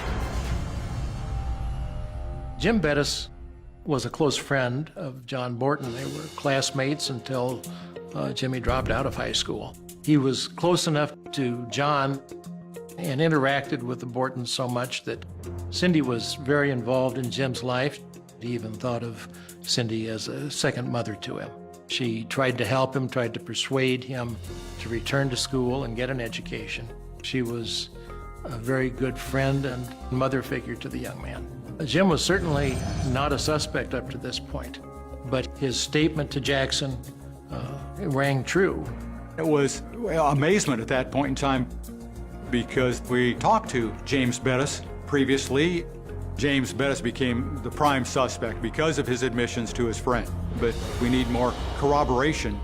Jim Bettis was a close friend of John Borton. They were classmates until Jimmy dropped out of high school. He was close enough to John and interacted with the Bortons so much that Cindy was very involved in Jim's life. He even thought of Cindy as a second mother to him. She tried to help him, tried to persuade him to return to school and get an education. She was a very good friend and mother figure to the young man. Jim was certainly not a suspect up to this point, but his statement to Jackson rang true. It was amazement at that point in time because we talked to James Bettis previously. James Bettis became the prime suspect because of his admissions to his friend, but we need more corroboration.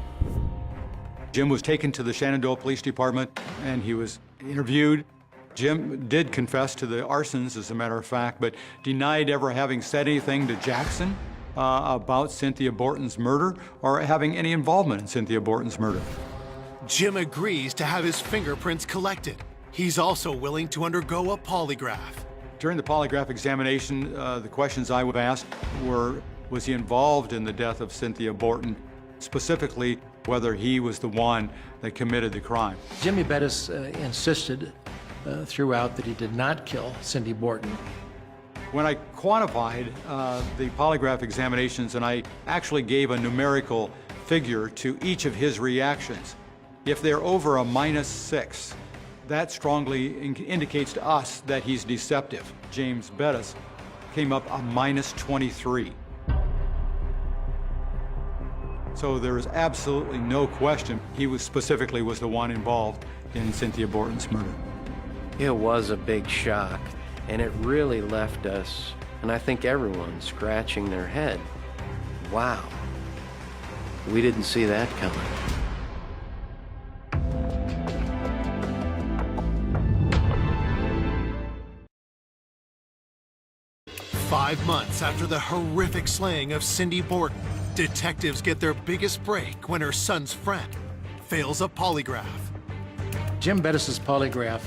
Jim was taken to the Shenandoah Police Department and he was interviewed. Jim did confess to the arsons, as a matter of fact, but denied ever having said anything to Jackson about Cynthia Borton's murder or having any involvement in Cynthia Borton's murder. Jim agrees to have his fingerprints collected. He's also willing to undergo a polygraph. During the polygraph examination, the questions I was asked were, was he involved in the death of Cynthia Borton, specifically whether he was the one that committed the crime. Jimmy Bettis insisted throughout that he did not kill Cindy Borton. When I quantified the polygraph examinations and I actually gave a numerical figure to each of his reactions, if they're over a -6, that strongly indicates to us that he's deceptive. James Bettis came up a -23. So there is absolutely no question he was specifically was the one involved in Cynthia Borton's murder. It was a big shock, and it really left us, and I think everyone, scratching their head. Wow, we didn't see that coming. Five months after the horrific slaying of Cindy Borton, detectives get their biggest break when her son's friend fails a polygraph. Jim Bettis's polygraph,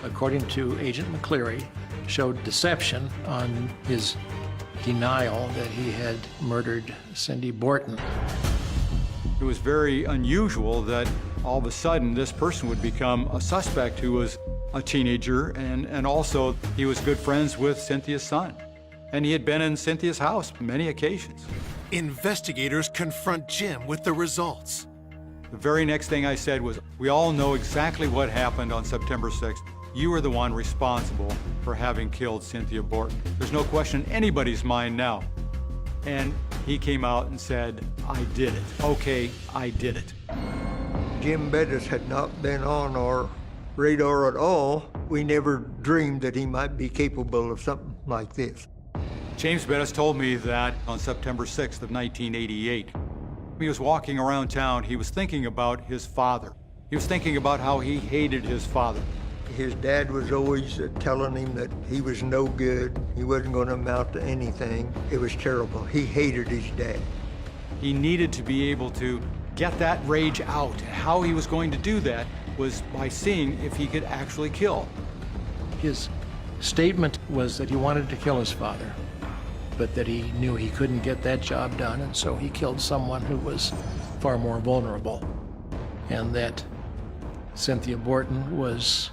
according to Agent McCleary, showed deception on his denial that he had murdered Cindy Borton. It was very unusual that all of a sudden this person would become a suspect who was a teenager, and also he was good friends with Cynthia's son. And he had been in Cynthia's house on many occasions. Investigators confront Jim with the results. The very next thing I said was, we all know exactly what happened on September 6th. You were the one responsible for having killed Cynthia Borton. There's no question in anybody's mind now. And he came out and said, I did it. Okay, I did it. Jim Bettis had not been on our radar at all. We never dreamed that he might be capable of something like this. James Bettis told me that on September 6th of 1988, he was walking around town, he was thinking about his father. He was thinking about how he hated his father. His dad was always telling him that he was no good, he wasn't going to amount to anything. It was terrible. He hated his dad. He needed to be able to get that rage out. How he was going to do that was by seeing if he could actually kill. His statement was that he wanted to kill his father, but that he knew he couldn't get that job done, and so he killed someone who was far more vulnerable, and that Cynthia Borton was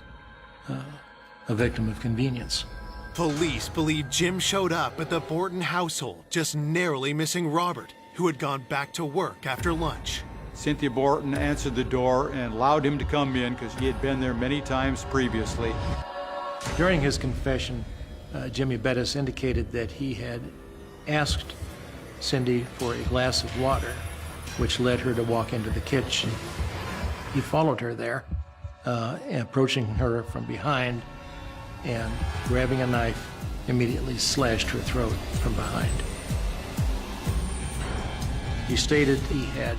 a victim of convenience. Police believe Jim showed up at the Borton household, just narrowly missing Robert, who had gone back to work after lunch. Cynthia Borton answered the door and allowed him to come in because he had been there many times previously. During his confession, Jimmy Bettis indicated that he had asked Cindy for a glass of water, which led her to walk into the kitchen. He followed her there, approaching her from behind, and grabbing a knife, immediately slashed her throat from behind. He stated he had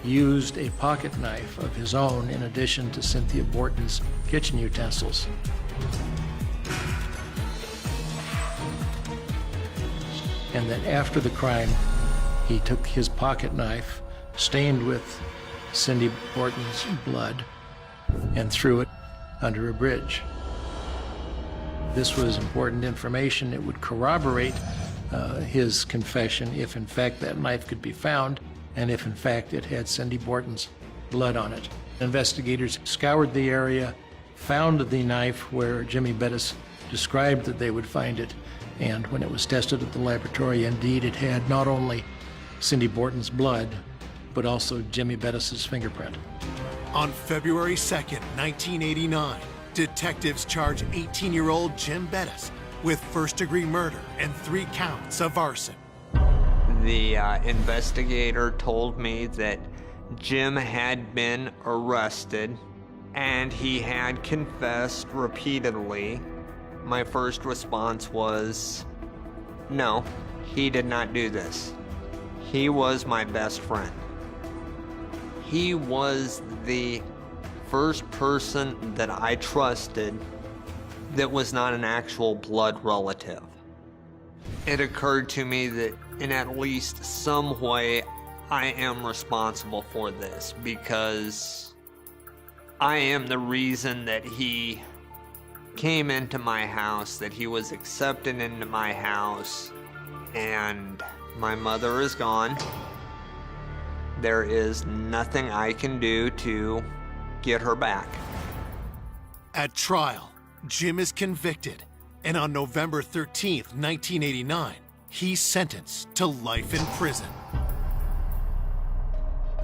used a pocket knife of his own in addition to Cynthia Borton's kitchen utensils. And that after the crime, he took his pocket knife, stained with Cindy Borton's blood, and threw it under a bridge. This was important information. It would corroborate his confession if in fact that knife could be found, and if in fact it had Cindy Borton's blood on it. Investigators scoured the area, found the knife where Jimmy Bettis described that they would find it, and when it was tested at the laboratory, indeed it had not only Cindy Borton's blood, but also Jimmy Bettis's fingerprint. On February 2nd, 1989, detectives charge 18-year-old Jim Bettis with first-degree murder and 3 counts of arson. The investigator told me that Jim had been arrested and he had confessed repeatedly. My first response was, no, he did not do this. He was my best friend. He was the first person that I trusted that was not an actual blood relative. It occurred to me that in at least some way I am responsible for this because I am the reason that he came into my house, that he was accepted into my house, and my mother is gone. There is nothing I can do to get her back. At trial, Jim is convicted, and on November 13th, 1989, he's sentenced to life in prison.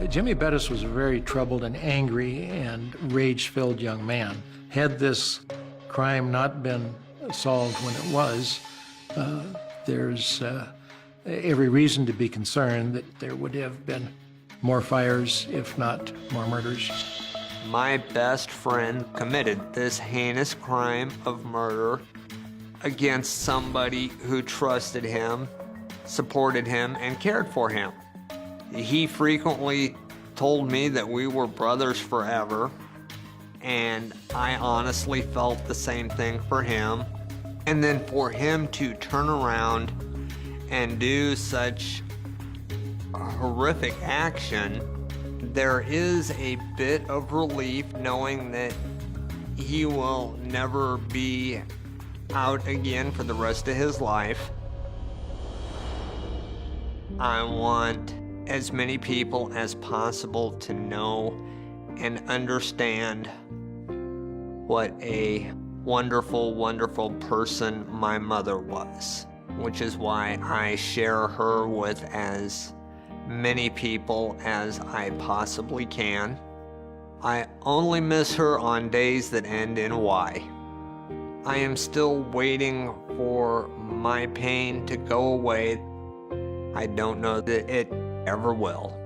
Jimmy Bettis was a very troubled and angry and rage-filled young man. Had this crime not been solved when it was, there's every reason to be concerned that there would have been more fires, if not more murders. My best friend committed this heinous crime of murder against somebody who trusted him, supported him, and cared for him. He frequently told me that we were brothers forever, and I honestly felt the same thing for him. And then for him to turn around and do such horrific action, there is a bit of relief knowing that he will never be out again for the rest of his life. I want as many people as possible to know and understand what a wonderful, wonderful person my mother was, which is why I share her with as many people as I possibly can. I only miss her on days that end in Y. I am still waiting for my pain to go away. I don't know that it ever will.